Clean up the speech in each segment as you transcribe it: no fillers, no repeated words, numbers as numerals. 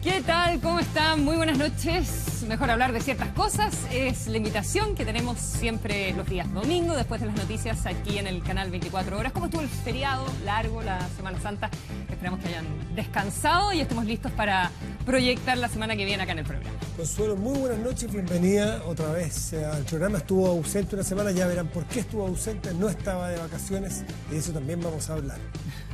¿Qué tal? ¿Cómo están? Muy buenas noches. Mejor hablar de ciertas cosas es la invitación que tenemos siempre los días domingo, después de las noticias aquí en el canal 24 Horas. ¿Cómo estuvo el feriado largo, la Semana Santa? Esperamos que hayan descansado y estemos listos para proyectar la semana que viene acá en el programa. Consuelo, muy buenas noches, bienvenida otra vez al programa. Estuvo ausente una semana, ya verán por qué estuvo ausente, no estaba de vacaciones y de eso también vamos a hablar.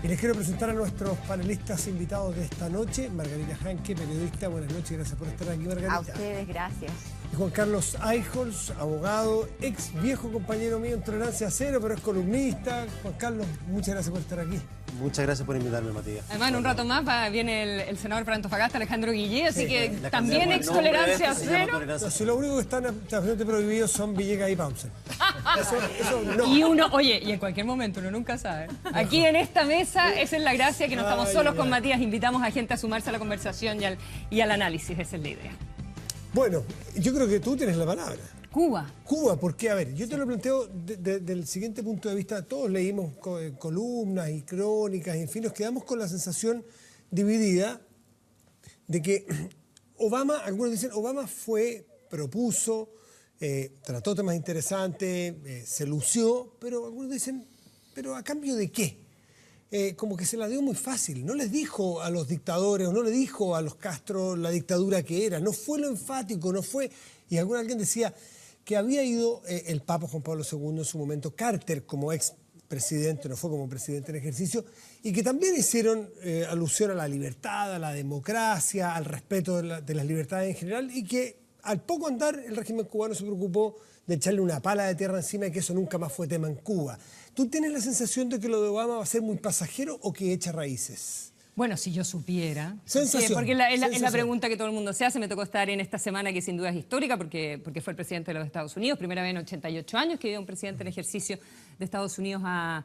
Y les quiero presentar a nuestros panelistas invitados de esta noche. Margarita Janke, periodista, buenas noches, gracias por estar aquí, Margarita. A ustedes, gracias. Y Juan Carlos Eichholz, abogado, ex viejo compañero mío en Tolerancia Cero, pero es columnista. Juan Carlos, muchas gracias por estar aquí. Muchas gracias por invitarme, Matías. Además, en un rato más viene el senador para Antofagasta, Alejandro Guillé, así que La también ex Tolerancia Cero. No, si lo único que están absolutamente prohibidos son Villegas y Paulsen. Eso no. Y uno, oye, y en cualquier momento, uno nunca sabe. Aquí en esta mesa, esa es la gracia, que no estamos solos con Matías, invitamos a gente a sumarse a la conversación y al análisis, esa es la idea. Bueno, yo creo que tú tienes la palabra. Cuba. Cuba, porque, a ver, yo te lo planteo del siguiente punto de vista. Todos leímos columnas y crónicas, y en fin, nos quedamos con la sensación dividida de que Obama, algunos dicen, Obama propuso, trató temas interesantes, se lució, pero algunos dicen, ¿pero a cambio de qué? Como que se la dio muy fácil, no les dijo a los dictadores, o no le dijo a los Castro la dictadura que era, no fue lo enfático, no fue... Y alguien decía que había ido el Papa Juan Pablo II en su momento, Carter como expresidente, no fue como presidente en ejercicio, y que también hicieron alusión a la libertad, a la democracia, al respeto de las libertades en general, y que al poco andar el régimen cubano se preocupó de echarle una pala de tierra encima y que eso nunca más fue tema en Cuba. ¿Tú tienes la sensación de que lo de Obama va a ser muy pasajero o que echa raíces? Bueno, si yo supiera. Sensación. Sí, porque es la pregunta que todo el mundo se hace. Me tocó estar en esta semana que sin duda es histórica porque fue el presidente de los Estados Unidos, primera vez en 88 años que iba un presidente en ejercicio de Estados Unidos a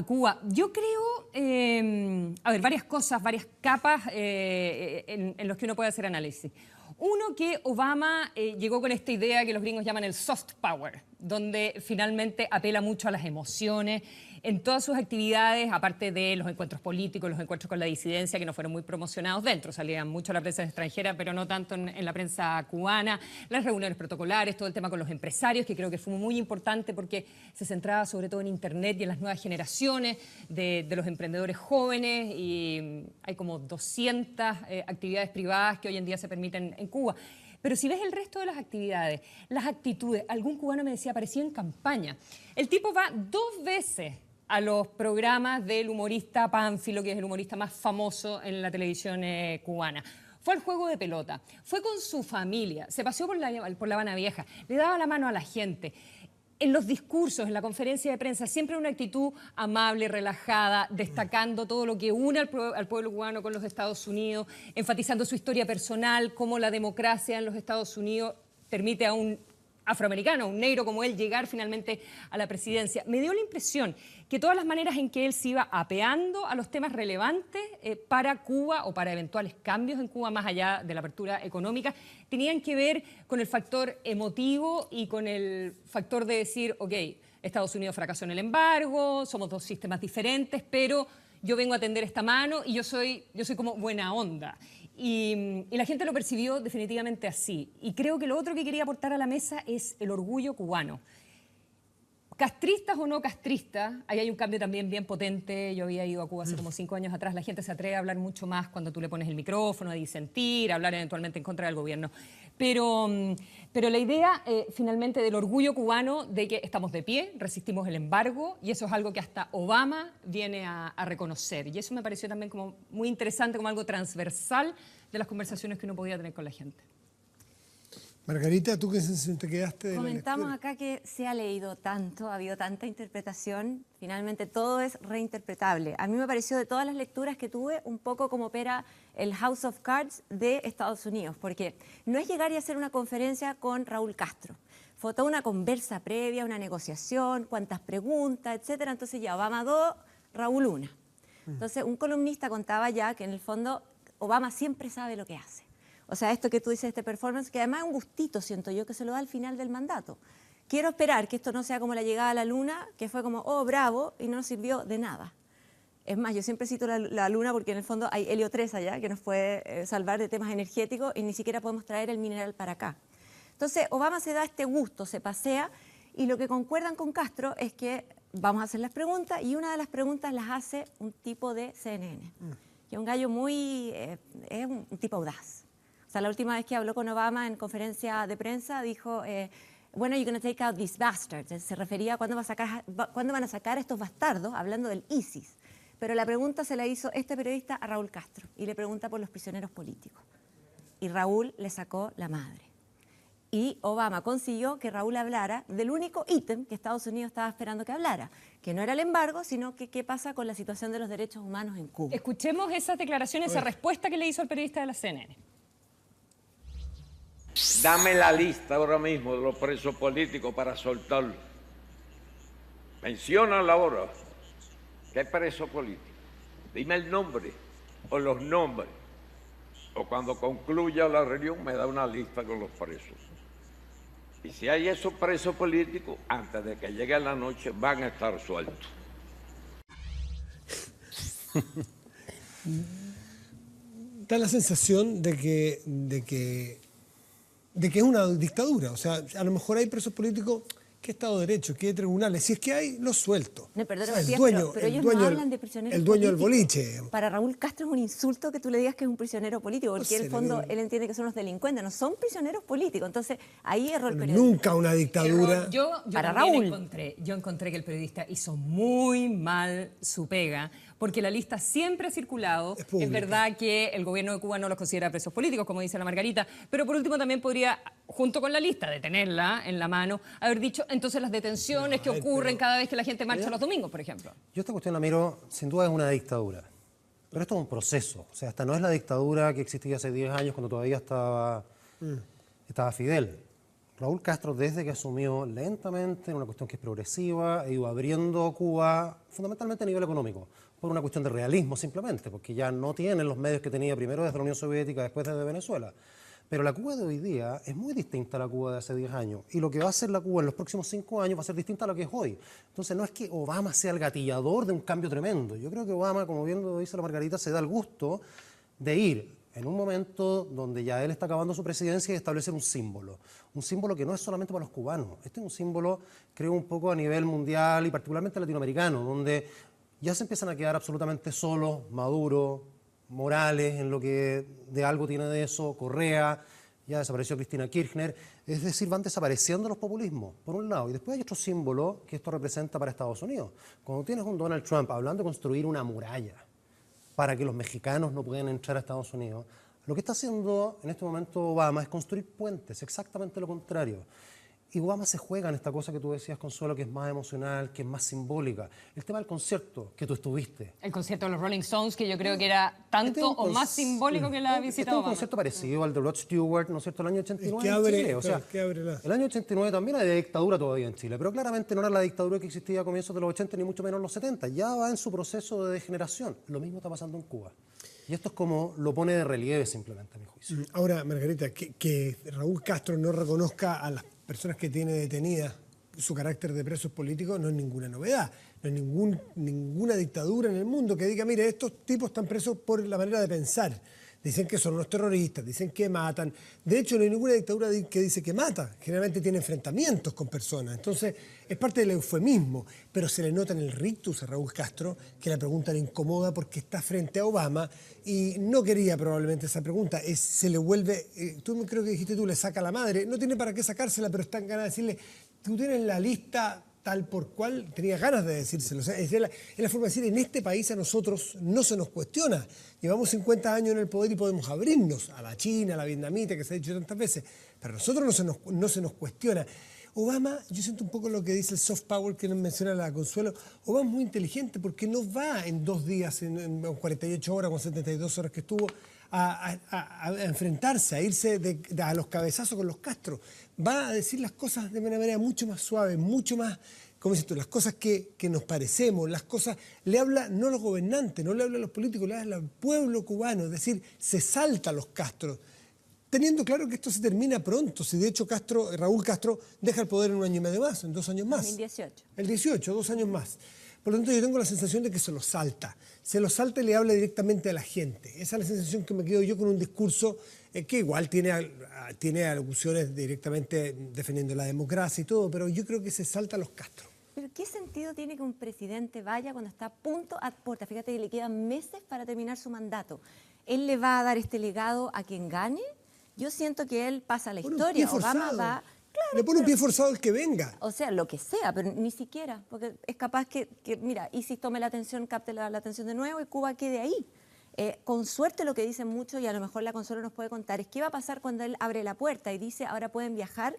Cuba. Yo creo, a ver, varias cosas, varias capas en los que uno puede hacer análisis. Uno, que Obama llegó con esta idea que los gringos llaman el soft power, donde finalmente apela mucho a las emociones en todas sus actividades, aparte de los encuentros políticos, los encuentros con la disidencia, que no fueron muy promocionados dentro, salían mucho a la prensa extranjera, pero no tanto en la prensa cubana, las reuniones protocolares, todo el tema con los empresarios, que creo que fue muy importante porque se centraba sobre todo en Internet y en las nuevas generaciones de los emprendedores jóvenes, y hay como 200 actividades privadas que hoy en día se permiten en Cuba. Pero si ves el resto de las actividades, las actitudes, algún cubano me decía, parecía en campaña. El tipo va 2 veces a los programas del humorista Pánfilo, que es el humorista más famoso en la televisión cubana. Fue al juego de pelota, fue con su familia, se paseó por la Habana Vieja, le daba la mano a la gente. En los discursos, en la conferencia de prensa, siempre una actitud amable, relajada, destacando todo lo que une al pueblo cubano con los Estados Unidos, enfatizando su historia personal, cómo la democracia en los Estados Unidos permite a un afroamericano, un negro como él, llegar finalmente a la presidencia. Me dio la impresión que todas las maneras en que él se iba apeando a los temas relevantes para Cuba o para eventuales cambios en Cuba, más allá de la apertura económica, tenían que ver con el factor emotivo y con el factor de decir, ok, Estados Unidos fracasó en el embargo, somos 2 sistemas diferentes, pero yo vengo a tender esta mano y yo soy como buena onda. Y la gente lo percibió definitivamente así. Y creo que lo otro que quería aportar a la mesa es el orgullo cubano. Castristas o no castristas, ahí hay un cambio también bien potente. Yo había ido a Cuba hace como 5 años atrás. La gente se atreve a hablar mucho más cuando tú le pones el micrófono, a disentir, a hablar eventualmente en contra del gobierno. Pero la idea finalmente del orgullo cubano de que estamos de pie, resistimos el embargo, y eso es algo que hasta Obama viene a reconocer. Y eso me pareció también como muy interesante, como algo transversal de las conversaciones que uno podía tener con la gente. Margarita, ¿tú qué sensación te quedaste de Comentamos la acá que se ha leído tanto, ha habido tanta interpretación, finalmente todo es reinterpretable. A mí me pareció, de todas las lecturas que tuve, un poco como opera el House of Cards de Estados Unidos, porque no es llegar y hacer una conferencia con Raúl Castro. Fue toda una conversa previa, una negociación, cuántas preguntas, etcétera. Entonces ya Obama 2, Raúl 1. Entonces un columnista contaba ya que en el fondo Obama siempre sabe lo que hace. O sea, esto que tú dices, este performance, que además es un gustito, siento yo, que se lo da al final del mandato. Quiero esperar que esto no sea como la llegada a la luna, que fue como, oh, bravo, y no sirvió de nada. Es más, yo siempre cito la Luna porque en el fondo hay helio 3 allá que nos puede salvar de temas energéticos y ni siquiera podemos traer el mineral para acá. Entonces, Obama se da este gusto, se pasea, y lo que concuerdan con Castro es que vamos a hacer las preguntas, y una de las preguntas las hace un tipo de CNN, que es un gallo muy... es un tipo audaz. O sea, la última vez que habló con Obama en conferencia de prensa dijo... bueno, you're going to take out these bastards. Se refería a cuándo van a sacar a estos bastardos, hablando del ISIS. Pero la pregunta se la hizo este periodista a Raúl Castro y le pregunta por los prisioneros políticos. Y Raúl le sacó la madre. Y Obama consiguió que Raúl hablara del único ítem que Estados Unidos estaba esperando que hablara, que no era el embargo, sino que qué pasa con la situación de los derechos humanos en Cuba. Escuchemos esas declaraciones, esa respuesta que le hizo el periodista de la CNN. Dame la lista ahora mismo de los presos políticos para soltarlos. Menciónala ahora. ¿Qué preso político? Dime el nombre o los nombres. O cuando concluya la reunión me da una lista con los presos. Y si hay esos presos políticos, antes de que llegue la noche van a estar sueltos. Da la sensación de que es una dictadura. O sea, a lo mejor hay presos políticos. ¿Qué Estado de Derecho? ¿Qué tribunales? Si es que hay, los suelto. No, perdona, O sea, Matías, pero ellos no hablan de prisioneros el dueño del políticos. boliche. Para Raúl Castro es un insulto que tú le digas que es un prisionero político, porque en el fondo él entiende que son los delincuentes, no son prisioneros políticos. Entonces, ahí error periodístico. Nunca una dictadura. Yo Para también Raúl. encontré que el periodista hizo muy mal su pega, porque la lista siempre ha circulado. Es verdad que el gobierno de Cuba no los considera presos políticos, como dice la Margarita, pero por último también podría, junto con la lista, de tenerla en la mano, haber dicho entonces las detenciones que ocurren cada vez que la gente marcha los domingos, por ejemplo. Yo esta cuestión la miro, sin duda es una dictadura. Pero esto es un proceso. O sea, esta no es la dictadura que existía hace 10 años cuando todavía estaba Fidel. Raúl Castro, desde que asumió lentamente, en una cuestión que es progresiva, ha ido abriendo Cuba fundamentalmente a nivel económico, por una cuestión de realismo simplemente, porque ya no tienen los medios que tenía primero desde la Unión Soviética, después desde Venezuela. Pero la Cuba de hoy día es muy distinta a la Cuba de hace 10 años. Y lo que va a hacer la Cuba en los próximos 5 años va a ser distinta a lo que es hoy. Entonces no es que Obama sea el gatillador de un cambio tremendo. Yo creo que Obama, como bien lo dice la Margarita, se da el gusto de ir en un momento donde ya él está acabando su presidencia y establecer un símbolo. Un símbolo que no es solamente para los cubanos. Este es un símbolo, creo, un poco a nivel mundial y particularmente latinoamericano, donde ya se empiezan a quedar absolutamente solos Maduro, Morales, en lo que de algo tiene de eso, Correa, ya desapareció Cristina Kirchner. Es decir, van desapareciendo los populismos, por un lado. Y después hay otro símbolo que esto representa para Estados Unidos. Cuando tienes un Donald Trump hablando de construir una muralla para que los mexicanos no puedan entrar a Estados Unidos, lo que está haciendo en este momento Obama es construir puentes, exactamente lo contrario. Y Obama se juega en esta cosa que tú decías, Consuelo, que es más emocional, que es más simbólica. El tema del concierto que tú estuviste. El concierto de los Rolling Stones, que yo creo que era tanto o más simbólico que la visita Este es de un Obama. concierto parecido al de Rod Stewart, ¿no es cierto?, el año 89 que en abre, Chile. O sea, que abre la... el año 89 también había dictadura todavía en Chile, pero claramente no era la dictadura que existía a comienzos de los 80, ni mucho menos en los 70. Ya va en su proceso de degeneración. Lo mismo está pasando en Cuba. Y esto es como lo pone de relieve simplemente, a mi juicio. Ahora, Margarita, que Raúl Castro no reconozca a las personas que tiene detenidas su carácter de presos políticos no es ninguna novedad. No hay ninguna dictadura en el mundo que diga, mire, estos tipos están presos por la manera de pensar. Dicen que son unos terroristas, dicen que matan. De hecho, no hay ninguna dictadura que dice que mata. Generalmente tiene enfrentamientos con personas. Entonces, es parte del eufemismo. Pero se le nota en el rictus a Raúl Castro que la pregunta le incomoda porque está frente a Obama y no quería probablemente esa pregunta. Se le vuelve, tú creo que dijiste tú, le saca la madre. No tiene para qué sacársela, pero está en ganas de decirle, tú tienes la lista tal por cual, tenía ganas de decírselo. O sea, es la forma de decir, en este país a nosotros no se nos cuestiona. Llevamos 50 años en el poder y podemos abrirnos a la China, a la vietnamita, que se ha dicho tantas veces. Pero a nosotros no se nos cuestiona. Obama, yo siento un poco lo que dice el soft power que nos menciona la Consuelo. Obama es muy inteligente porque no va en 2 días, en 48 horas, con 72 horas que estuvo, a enfrentarse, a irse a los cabezazos con los Castro. Va a decir las cosas de una manera mucho más suave, mucho más, ¿cómo dices tú? Las cosas que nos parecemos, las cosas... Le habla no a los gobernantes, no le habla a los políticos, le habla al pueblo cubano. Es decir, se salta a los Castro, teniendo claro que esto se termina pronto. Si de hecho Raúl Castro deja el poder en 1 año y medio más, en 2 años más. En 2018. El 18, 2 años más. Por lo tanto, yo tengo la sensación de que se lo salta. Se lo salta y le habla directamente a la gente. Esa es la sensación que me quedo yo con un discurso que igual tiene alocuciones directamente defendiendo la democracia y todo, pero yo creo que se salta a los Castro. Pero ¿qué sentido tiene que un presidente vaya cuando está a punto a puerta? Fíjate que le quedan meses para terminar su mandato. ¿Él le va a dar este legado a quien gane? Yo siento que él pasa a la historia. Obama va... Claro, le pone un pie forzado al que venga. O sea, lo que sea, pero ni siquiera, porque es capaz que mira, ISIS tome la atención, capte la atención de nuevo y Cuba quede ahí. Con suerte lo que dicen muchos, y a lo mejor la Consuelo nos puede contar, es qué va a pasar cuando él abre la puerta y dice, ahora pueden viajar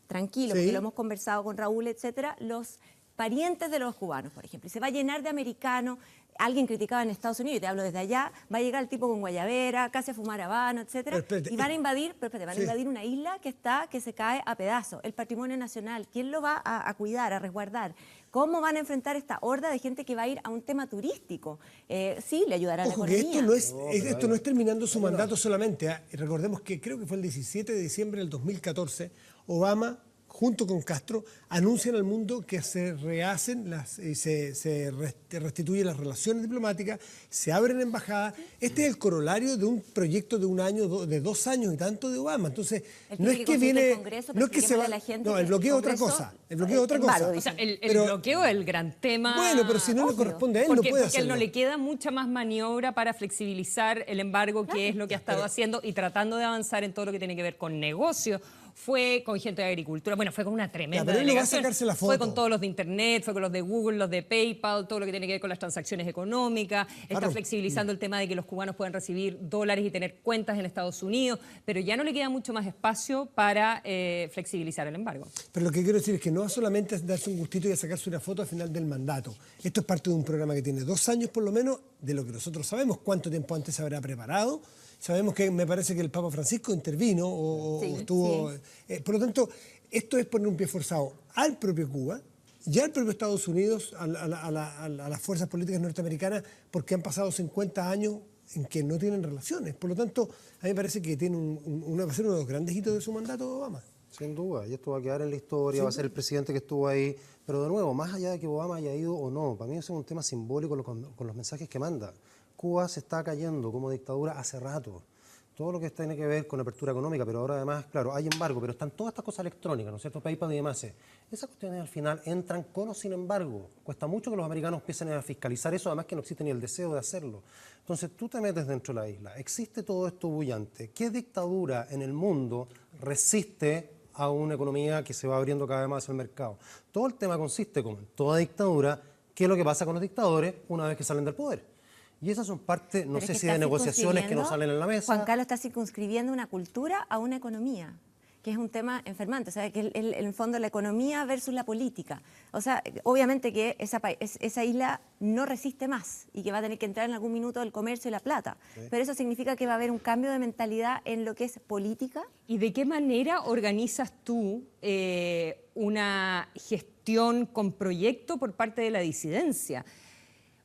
tranquilos, porque lo hemos conversado con Raúl, etcétera, los parientes de los cubanos, por ejemplo, y se va a llenar de americanos. Alguien criticaba en Estados Unidos, y te hablo desde allá, va a llegar el tipo con guayabera, casi a fumar habano, etcétera, y van a invadir, van a invadir una isla que se cae a pedazos, el patrimonio nacional. ¿Quién lo va a cuidar, a resguardar? ¿Cómo van a enfrentar esta horda de gente que va a ir a un tema turístico? Sí, le ayudará a la economía. Que esto no es terminando su mandato solamente. Recordemos que creo que fue el 17 de diciembre del 2014, Obama, junto con Castro, anuncian al mundo que se rehacen, se restituyen las relaciones diplomáticas, se abren embajadas. Este es el corolario de un proyecto de un año, de 2 años y tanto de Obama. Entonces, no es que viene... No es que se va... No, el bloqueo es otra cosa. El bloqueo es otra cosa. O sea, el bloqueo es el gran tema. Bueno, pero si no le corresponde a él, no puede hacerlo. Porque a él no le queda mucha más maniobra para flexibilizar el embargo, que es lo que ha estado haciendo y tratando de avanzar en todo lo que tiene que ver con negocios. Fue con gente de agricultura, bueno, fue con una tremenda delegación. Fue con todos los de Internet, fue con los de Google, los de PayPal, todo lo que tiene que ver con las transacciones económicas. Está flexibilizando el tema de que los cubanos puedan recibir dólares y tener cuentas en Estados Unidos, pero ya no le queda mucho más espacio para flexibilizar el embargo. Pero lo que quiero decir es que no solamente es darse un gustito y sacarse una foto al final del mandato. Esto es parte de un programa que tiene 2 años por lo menos, de lo que nosotros sabemos, cuánto tiempo antes se habrá preparado. Sabemos que me parece que el Papa Francisco intervino o estuvo... por lo tanto, esto es poner un pie forzado al propio Cuba, ya al propio Estados Unidos, a las fuerzas políticas norteamericanas, porque han pasado 50 años en que no tienen relaciones. Por lo tanto, a mí me parece que tiene va a ser uno de los grandes hitos de su mandato Obama. Sin duda, y esto va a quedar en la historia, va a ser el presidente que estuvo ahí. Pero de nuevo, más allá de que Obama haya ido o no, para mí eso es un tema simbólico con los mensajes que manda. Cuba se está cayendo como dictadura hace rato. Todo lo que tiene que ver con apertura económica, pero ahora además, claro, hay embargo, pero están todas estas cosas electrónicas, ¿no es cierto? PayPal y demás. Esas cuestiones al final entran con o sin embargo. Cuesta mucho que los americanos empiecen a fiscalizar eso, además que no existe ni el deseo de hacerlo. Entonces tú te metes dentro de la isla, existe todo esto bullante. ¿Qué dictadura en el mundo resiste a una economía que se va abriendo cada vez más hacia el mercado? Todo el tema consiste, como en toda dictadura, ¿qué es lo que pasa con los dictadores una vez que salen del poder? Y esas son parte, no sé si de negociaciones que no salen en la mesa. Juan Carlos está circunscribiendo una cultura a una economía, que es un tema enfermante, o sea, que en el fondo la economía versus la política. O sea, obviamente que esa isla no resiste más y que va a tener que entrar en algún minuto el comercio y la plata. Sí. Pero eso significa que va a haber un cambio de mentalidad en lo que es política. ¿Y de qué manera organizas tú una gestión con proyecto por parte de la disidencia?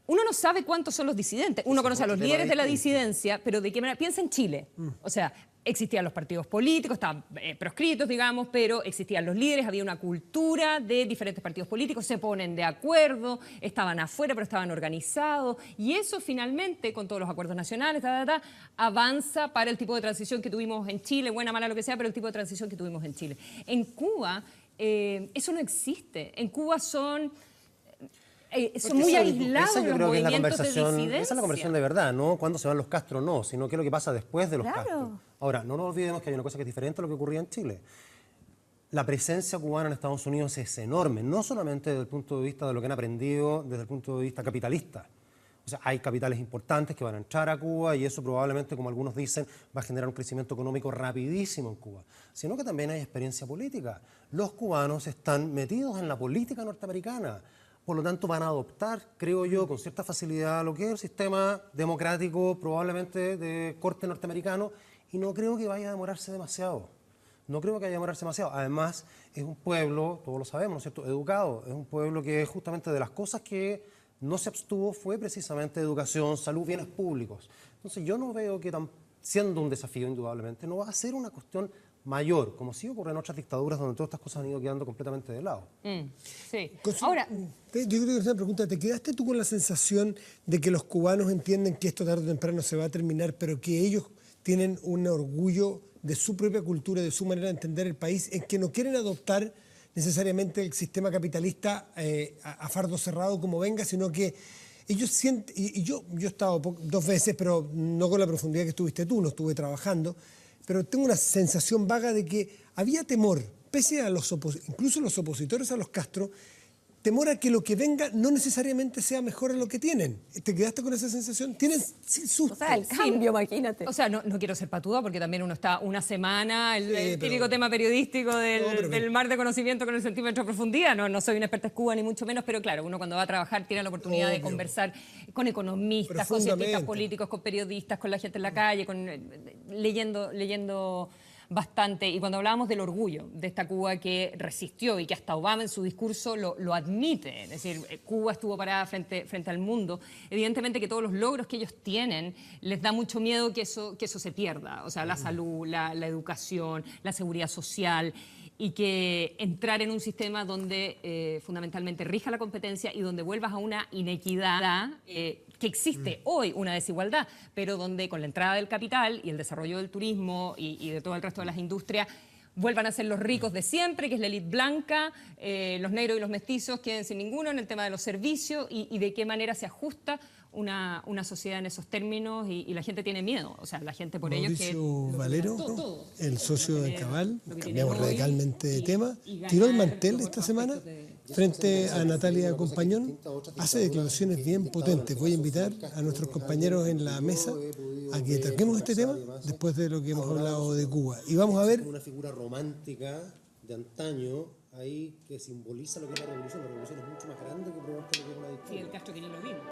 Uno no sabe cuántos son los disidentes. Uno conoce a los líderes de la disidencia, pero ¿de qué manera? Piensa en Chile. O sea, existían los partidos políticos, estaban proscritos, digamos, pero existían los líderes, había una cultura de diferentes partidos políticos, se ponen de acuerdo, estaban afuera, pero estaban organizados. Y eso finalmente, con todos los acuerdos nacionales, avanza para el tipo de transición que tuvimos en Chile, buena, mala, lo que sea, pero el tipo de transición que tuvimos en Chile. En Cuba, eso no existe. En Cuba son muy aislados los movimientos de disidencia. Esa es la conversación de verdad, no cuándo se van los Castro, no, sino qué es lo que pasa después de los Castro. Ahora, no nos olvidemos que hay una cosa que es diferente a lo que ocurría en Chile. La presencia cubana en Estados Unidos es enorme, no solamente desde el punto de vista de lo que han aprendido desde el punto de vista capitalista. O sea, hay capitales importantes que van a entrar a Cuba y eso probablemente, como algunos dicen, va a generar un crecimiento económico rapidísimo en Cuba. Sino que también hay experiencia política. Los cubanos están metidos en la política norteamericana. Por lo tanto, van a adoptar, creo yo, con cierta facilidad lo que es el sistema democrático, probablemente de corte norteamericano, y no creo que vaya a demorarse demasiado. No creo que vaya a demorarse demasiado. Además, es un pueblo, todos lo sabemos, ¿no es cierto?, educado. Es un pueblo que justamente de las cosas que no se abstuvo fue precisamente educación, salud, bienes públicos. Entonces, yo no veo que, siendo un desafío indudablemente, no va a ser una cuestión mayor, como sí ocurre en otras dictaduras donde todas estas cosas han ido quedando completamente de lado. Sí. Cosa- Ahora, yo creo que es una pregunta. ¿Te quedaste tú con la sensación de que los cubanos entienden que esto tarde o temprano se va a terminar, pero que ellos tienen un orgullo de su propia cultura, de su manera de entender el país, en que no quieren adoptar necesariamente el sistema capitalista a fardo cerrado como venga, sino que ellos sienten, y yo he estado 2 veces, pero no con la profundidad que estuviste tú, no estuve trabajando, pero tengo una sensación vaga de que había temor, pese a incluso los opositores a los Castro, temor a que lo que venga no necesariamente sea mejor a lo que tienen. ¿Te quedaste con esa sensación? ¿Tienes susto? O sea, el cambio, imagínate. o sea, no quiero ser patuda porque también uno está una semana, el típico pero- tema periodístico pero- del mar de conocimiento con el centímetro de profundidad. No soy una experta en Cuba ni mucho menos, pero claro, uno cuando va a trabajar tiene la oportunidad de Obvio. conversar con economistas, con Profundamente. cientistas políticos, con periodistas, con la gente en la calle, leyendo bastante. Y cuando hablábamos del orgullo de esta Cuba que resistió y que hasta Obama en su discurso lo admite, es decir, Cuba estuvo parada frente al mundo, evidentemente que todos los logros que ellos tienen les da mucho miedo que eso se pierda, o sea, la salud, la educación, la seguridad social, y que entrar en un sistema donde fundamentalmente rija la competencia y donde vuelvas a una inequidad que existe hoy, una desigualdad, pero donde con la entrada del capital y el desarrollo del turismo y de todo el resto de las industrias vuelvan a ser los ricos de siempre, que es la élite blanca, los negros y los mestizos queden sin ninguno en el tema de los servicios y de qué manera se ajusta una sociedad en esos términos y la gente tiene miedo, o sea, la gente por ello que... Mauricio Valero, todo. el socio de Cabal, lo que cambiamos tiene hoy radicalmente de tema, y tiró el ganar mantel por esta aspectos semana de- frente a Natalia Compañón, hace declaraciones bien potentes. Voy a invitar a nuestros compañeros en la mesa a que toquemos este tema después de lo que hemos hablado de Cuba. Y vamos a ver, Una figura romántica de antaño ahí que simboliza lo que es la revolución. La revolución es mucho más grande que probablemente lo que es una dictadura. Fidel Castro que ni lo vimos.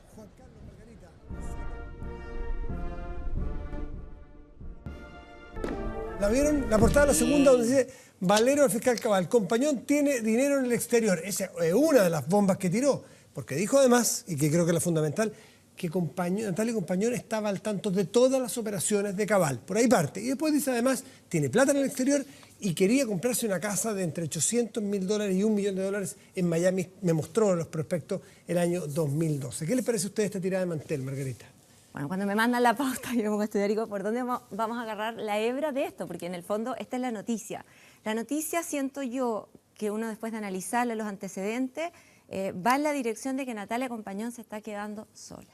¿la vieron? La portada de la segunda donde dice Valero al fiscal Cabal. Compañón tiene dinero en el exterior. Esa es una de las bombas que tiró. Porque dijo además, y que creo que es la fundamental, que Natalia Compañón estaba al tanto de todas las operaciones de Cabal. Por ahí parte. Y después dice además, tiene plata en el exterior y quería comprarse una casa de entre $800.000 y $1 millón en Miami. Me mostró en los prospectos el año 2012. ¿Qué les parece a ustedes esta tirada de mantel, Margarita? Bueno, cuando me mandan la pauta, yo me pongo a estudiar y digo, ¿por dónde vamos a agarrar la hebra de esto? Porque en el fondo esta es la noticia. La noticia, siento yo, que uno después de analizarle los antecedentes, va en la dirección de que Natalia Compañón se está quedando sola.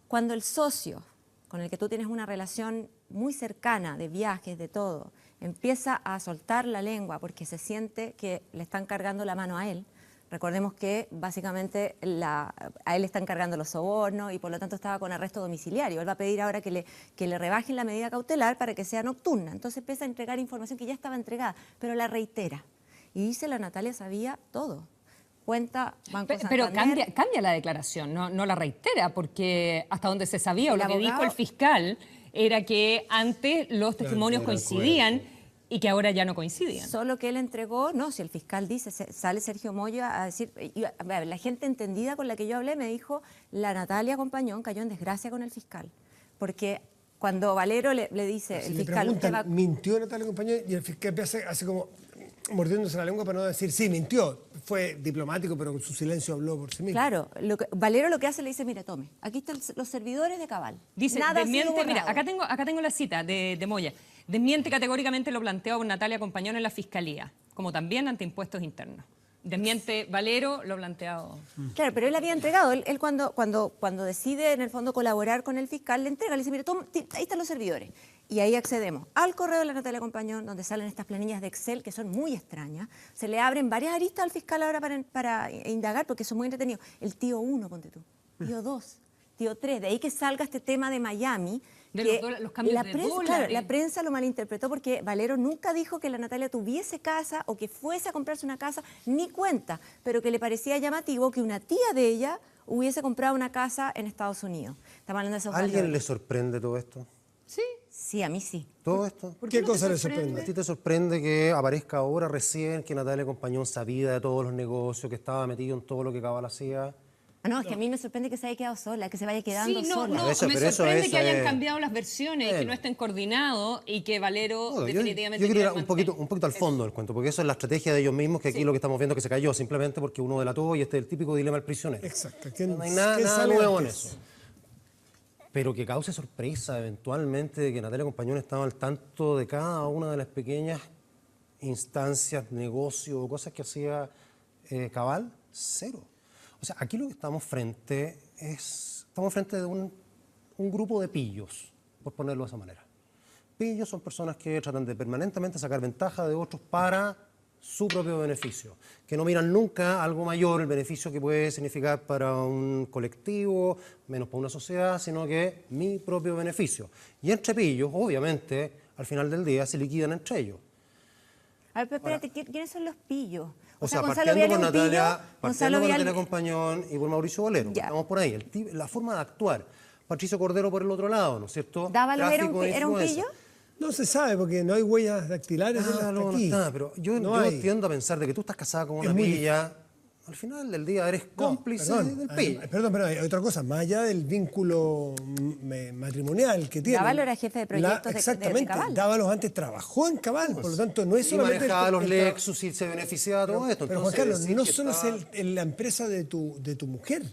Cuando el socio con el que tú tienes una relación muy cercana, de viajes, de todo, empieza a soltar la lengua porque se siente que le están cargando la mano a él. Recordemos que básicamente a él le están cargando los sobornos y por lo tanto estaba con arresto domiciliario. Él va a pedir ahora que le rebajen la medida cautelar para que sea nocturna. Entonces empieza a entregar información que ya estaba entregada, pero la reitera. Y dice la Natalia sabía todo. Cuenta Banco Pero Santander. cambia la declaración, no la reitera, porque hasta donde se sabía o El lo que dijo abogado- el fiscal era que antes los testimonios coincidían y que ahora ya no coincidían. Solo que él entregó, no, si el fiscal dice, sale Sergio Moya a decir, a ver, la gente entendida con la que yo hablé me dijo, la Natalia Compañón cayó en desgracia con el fiscal, porque cuando Valero le dice, Si el le fiscal, usted preguntan, va... ¿mintió Natalia Compañón? Y el fiscal hace como mordiéndose la lengua para no decir, sí, mintió. Fue diplomático, pero con su silencio habló por sí mismo. Claro, Valero lo que hace le dice, mire, tome, aquí están los servidores de Cabal. Dice, Nada ha sido desmiente, mira, borrado. acá tengo la cita de Moya. Desmiente categóricamente lo planteado por Natalia Compañón en la Fiscalía, como también ante impuestos internos. Desmiente Valero lo planteado. Claro, pero él había entregado, él cuando decide en el fondo colaborar con el fiscal, le entrega, le dice, mire, toma, ahí están los servidores. Y ahí accedemos al correo de la Natalia Compañón, donde salen estas planillas de Excel que son muy extrañas. Se le abren varias aristas al fiscal ahora para indagar, porque son muy entretenidos. El tío 1, ponte tú, tío 2, tío 3, de ahí que salga este tema de Miami. De que los cambios la de prensa, dólares. claro, la prensa lo malinterpretó porque Valero nunca dijo que la Natalia tuviese casa o que fuese a comprarse una casa, ni cuenta, pero que le parecía llamativo que una tía de ella hubiese comprado una casa en Estados Unidos. Estamos hablando de esos ¿A alguien valores. le sorprende todo esto? Sí. Sí, a mí sí. ¿Todo esto? ¿Qué no te cosa le ¿A sorprende? ti te sorprende que aparezca ahora recién que Natalia Compañón sabía de todos los negocios, que estaba metido en todo lo que Cabal hacía? No, es que a mí me sorprende que se haya quedado sola, que se vaya quedando Sí, no, sola. no, Eso- me pero eso sorprende es, que hayan cambiado las versiones y que bueno. no estén coordinados y que Valero No, definitivamente yo quiero ir quiera un poquito al fondo del cuento, porque eso es la estrategia de ellos mismos, que aquí lo que estamos viendo es que se cayó simplemente porque uno delató y este es el típico dilema del prisionero. Exacto. No hay nada sale nuevo en antes? eso. Pero que cause sorpresa eventualmente de que Natalia Compañón estaba al tanto de cada una de las pequeñas instancias, negocios o cosas que hacía Cabal, cero. O sea, aquí lo que estamos frente de un grupo de pillos, por ponerlo de esa manera. Pillos son personas que tratan de permanentemente sacar ventaja de otros para su propio beneficio, que no miran nunca algo mayor, el beneficio que puede significar para un colectivo, menos para una sociedad, sino que mi propio beneficio. Y entre pillos, obviamente, al final del día se liquidan entre ellos. A ver, pero espérate, ¿quiénes son los pillos? O sea, Gonzalo partiendo Vial por es un pillo, Natalia, Gonzalo Vial- Natalia Compañón y por Mauricio Bolero. Ya. Estamos por ahí. La forma de actuar. Patricio Cordero por el otro lado, ¿no es cierto? ¿Dávalos era Tráfico de era un influencia. pillo? No se sabe porque no hay huellas dactilares de él hasta No aquí. está, pero yo No hay. tiendo a pensar de que tú estás casada con Es una muy pilla, al final del día eres No, cómplice perdón, del pillo. Perdón, pero hay otra cosa, más allá del vínculo matrimonial que tiene. Dávalo era jefe de proyectos de Exactamente, Cabal. Dávalos antes trabajó en Cabal, por lo tanto no es Y solamente... manejaba los el Lexus y se beneficiaba de todo esto. Pero Juan Entonces, Carlos, decir no que solo estaba- es la empresa de tu mujer,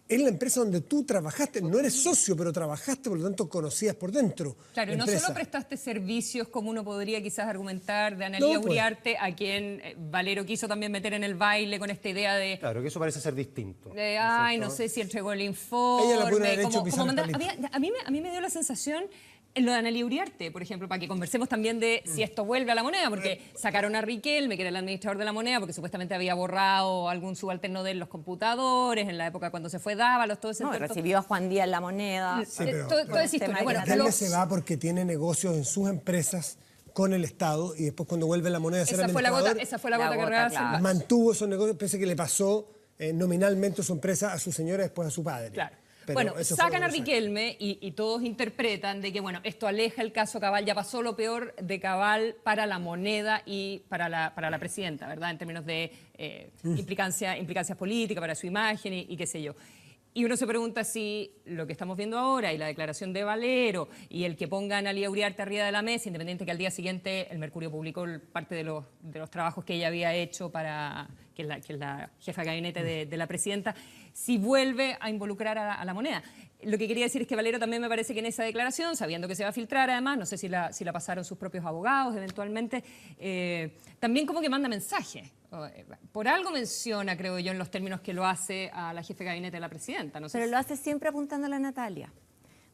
es la empresa donde tú trabajaste, no eres socio, pero trabajaste, por lo tanto conocías por dentro. Claro, la no empresa. solo prestaste servicios como uno podría quizás argumentar de Analía No, pues. Uriarte, a quien Valero quiso también meter en el baile con esta idea de Claro, que eso parece ser distinto. ay, no cierto? sé si entregó el informe. Ella la puede haber hecho como pisar el mandar- palito. a mí me dio la sensación en lo de Analía Uriarte, por ejemplo, para que conversemos también de si esto vuelve a la moneda, porque sacaron a Riquelme, que era el administrador de la moneda, porque supuestamente había borrado algún subalterno de él los computadores en la época cuando se fue Dávalos, todo ese No, y entuerto. recibió a Juan Díaz la moneda. Sí, pero- toda esa el tema historia. de Bueno, Natalia Riquelme los- se va porque tiene negocios en sus empresas con el Estado y después cuando vuelve la moneda a ser esa fue la administrador, gota, esa fue la La gota que gota, rebasó el claro. vaso. mantuvo esos negocios, pese a que le pasó nominalmente su empresa a su señora después a su padre. Claro. Pero Bueno, eso fue sacan lo a que sacan. Riquelme y todos interpretan de que, bueno, esto aleja el caso Cabal, ya pasó lo peor de Cabal para la moneda y para la presidenta, ¿verdad? En términos de implicancias políticas, para su imagen y qué sé yo. Y uno se pregunta si lo que estamos viendo ahora y la declaración de Valero y el que ponga a Analía Uriarte arriba de la mesa, independiente que al día siguiente el Mercurio publicó parte de los trabajos que ella había hecho para que es la jefa de gabinete de la presidenta, si vuelve a involucrar a la moneda. Lo que quería decir es que Valero también me parece que en esa declaración, sabiendo que se va a filtrar además, no sé si la pasaron sus propios abogados eventualmente, también como que manda mensaje. Por algo menciona, creo yo, en los términos que lo hace a la jefe de gabinete de la presidenta. No sé Pero si- lo hace siempre apuntando a la Natalia.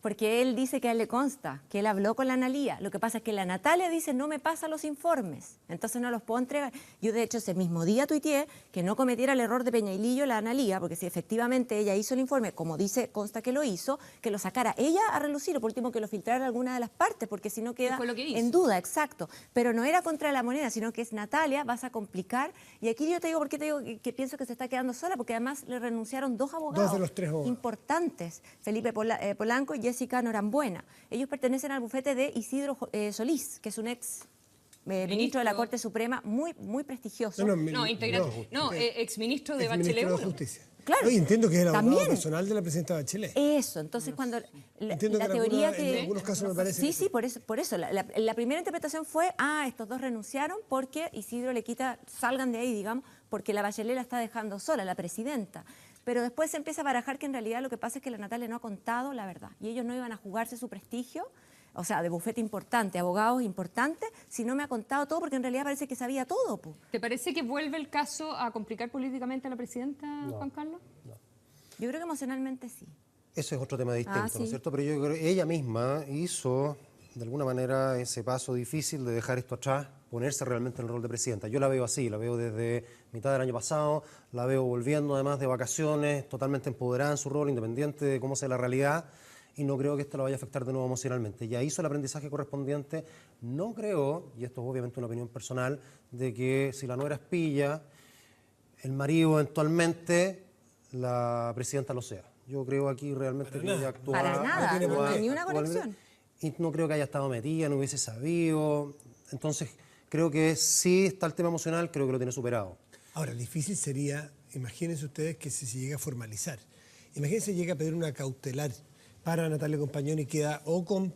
Porque él dice que a él le consta, que él habló con la Analía. Lo que pasa es que la Natalia dice, no me pasa los informes, entonces no los puedo entregar. Yo, de hecho, ese mismo día tuiteé que no cometiera el error de Peñailillo la Analía, porque si efectivamente ella hizo el informe, como dice, consta que lo hizo, que lo sacara ella a relucir, o por último que lo filtrara alguna de las partes, porque si no queda fue lo que hizo. en duda, exacto. Pero no era contra la moneda, sino que es Natalia, vas a complicar. Y aquí yo te digo, ¿por qué te digo que pienso que se está quedando sola? Porque además le renunciaron dos abogados. Dos de los tres abogados. Importantes, Felipe Polanco y Jessica Norambuena. Ellos pertenecen al bufete de Isidro Solís, que es un ex ministro de la Corte Suprema muy, muy prestigioso. No, integrante. No, exministro de Bachelet Exministro de 1. Justicia. Claro. No, y entiendo que es el abogado También. personal de la presidenta Bachelet. Eso, entonces cuando Entiendo la que teoría en algunos casos me parece Sí, que sí, por eso. La primera interpretación fue, estos dos renunciaron porque Isidro le quita, salgan de ahí, digamos, porque la Bachelet la está dejando sola, la presidenta. Pero después se empieza a barajar que en realidad lo que pasa es que la Natalia no ha contado la verdad. Y ellos no iban a jugarse su prestigio, o sea, de bufete importante, abogados importantes, si no me ha contado todo, porque en realidad parece que sabía todo. Po. ¿Te parece que vuelve el caso a complicar políticamente a la presidenta, Juan Carlos? Yo creo que emocionalmente sí. Ese es otro tema distinto, ¿no sí. es cierto? Pero yo creo que ella misma hizo, de alguna manera, ese paso difícil de dejar esto atrás, ponerse realmente en el rol de presidenta. Yo la veo así, la veo desde mitad del año pasado, la veo volviendo además de vacaciones, totalmente empoderada en su rol, independiente de cómo sea la realidad, y no creo que esto la vaya a afectar de nuevo emocionalmente. Ya hizo el aprendizaje correspondiente. No creo, y esto es obviamente una opinión personal, de que si la nuera es pilla, el marido eventualmente, la presidenta lo sea. Yo creo aquí realmente que ella actúa... Para nada, tiene por no qué. hay ni una actualmente, conexión. y no creo que haya estado metida, no hubiese sabido. Entonces, creo que sí está el tema emocional, creo que lo tiene superado. Ahora, difícil sería, imagínense ustedes que si se llega a formalizar Imagínense, llega a pedir una cautelar para Natalia Compagnoni y queda o con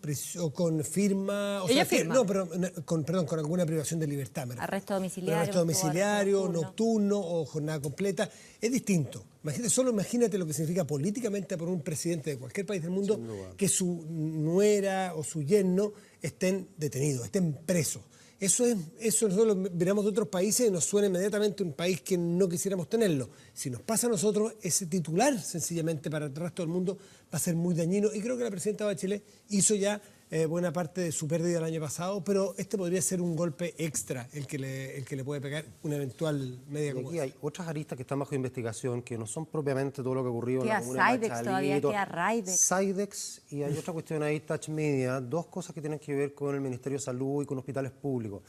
firma... Ella firma. No, pero con alguna privación de libertad. Arresto domiciliario. Arresto domiciliario, nocturno. nocturno o jornada completa. Es distinto. Imagínate lo que significa políticamente para un presidente de cualquier país del mundo que su nuera o su yerno estén detenidos, estén presos. Eso nosotros lo miramos de otros países y nos suena inmediatamente un país que no quisiéramos tenerlo. Si nos pasa a nosotros, ese titular, sencillamente, para el resto del mundo, va a ser muy dañino. Y creo que la presidenta Bachelet hizo ya buena parte de su pérdida el año pasado, pero este podría ser un golpe extra el que le puede pegar una eventual media Y como aquí esa. hay otras aristas que están bajo investigación, que no son propiamente todo lo que ocurrió en Queda la comuna de Sidex todavía, Machalito. queda Raidex. Sidex, y hay otra cuestión ahí, Touch Media, dos cosas que tienen que ver con el Ministerio de Salud y con hospitales públicos.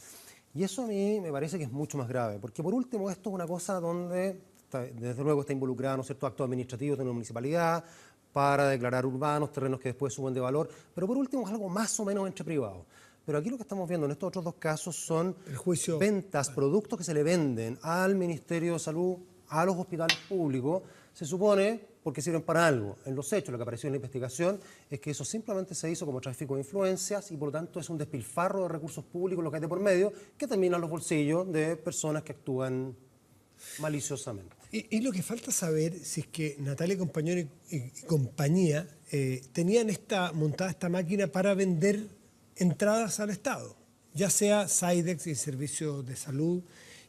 Y eso a mí me parece que es mucho más grave, porque por último esto es una cosa donde, desde luego está involucrado, ¿no es cierto?, actos administrativos de una municipalidad para declarar urbanos, terrenos que después suben de valor, pero por último es algo más o menos entre privados. Pero aquí lo que estamos viendo en estos otros dos casos son ventas, productos que se le venden al Ministerio de Salud, a los hospitales públicos, se supone porque sirven para algo. En los hechos, lo que apareció en la investigación es que eso simplemente se hizo como tráfico de influencias y por lo tanto es un despilfarro de recursos públicos lo que hay de por medio que termina en los bolsillos de personas que actúan maliciosamente. Y lo que falta saber si es que Natalia Compagnoni y compañía tenían montada esta máquina para vender entradas al Estado, ya sea Sidex y servicios de salud,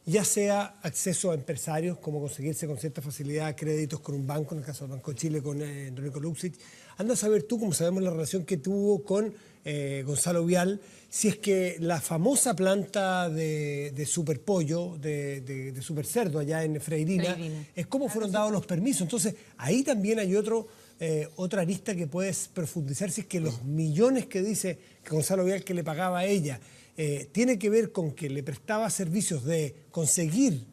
ya sea acceso a empresarios, como conseguirse con cierta facilidad créditos con un banco, en el caso del Banco de Chile con Enrico Luxich. Anda a saber tú, como sabemos, la relación que tuvo con Gonzalo Vial, si es que la famosa planta de Superpollo, de Supercerdo allá en Freirina, es cómo fueron dados los permisos. Entonces, ahí también hay otra arista que puedes profundizar, si es que los millones que dice que Gonzalo Vial que le pagaba a ella, tiene que ver con que le prestaba servicios de conseguir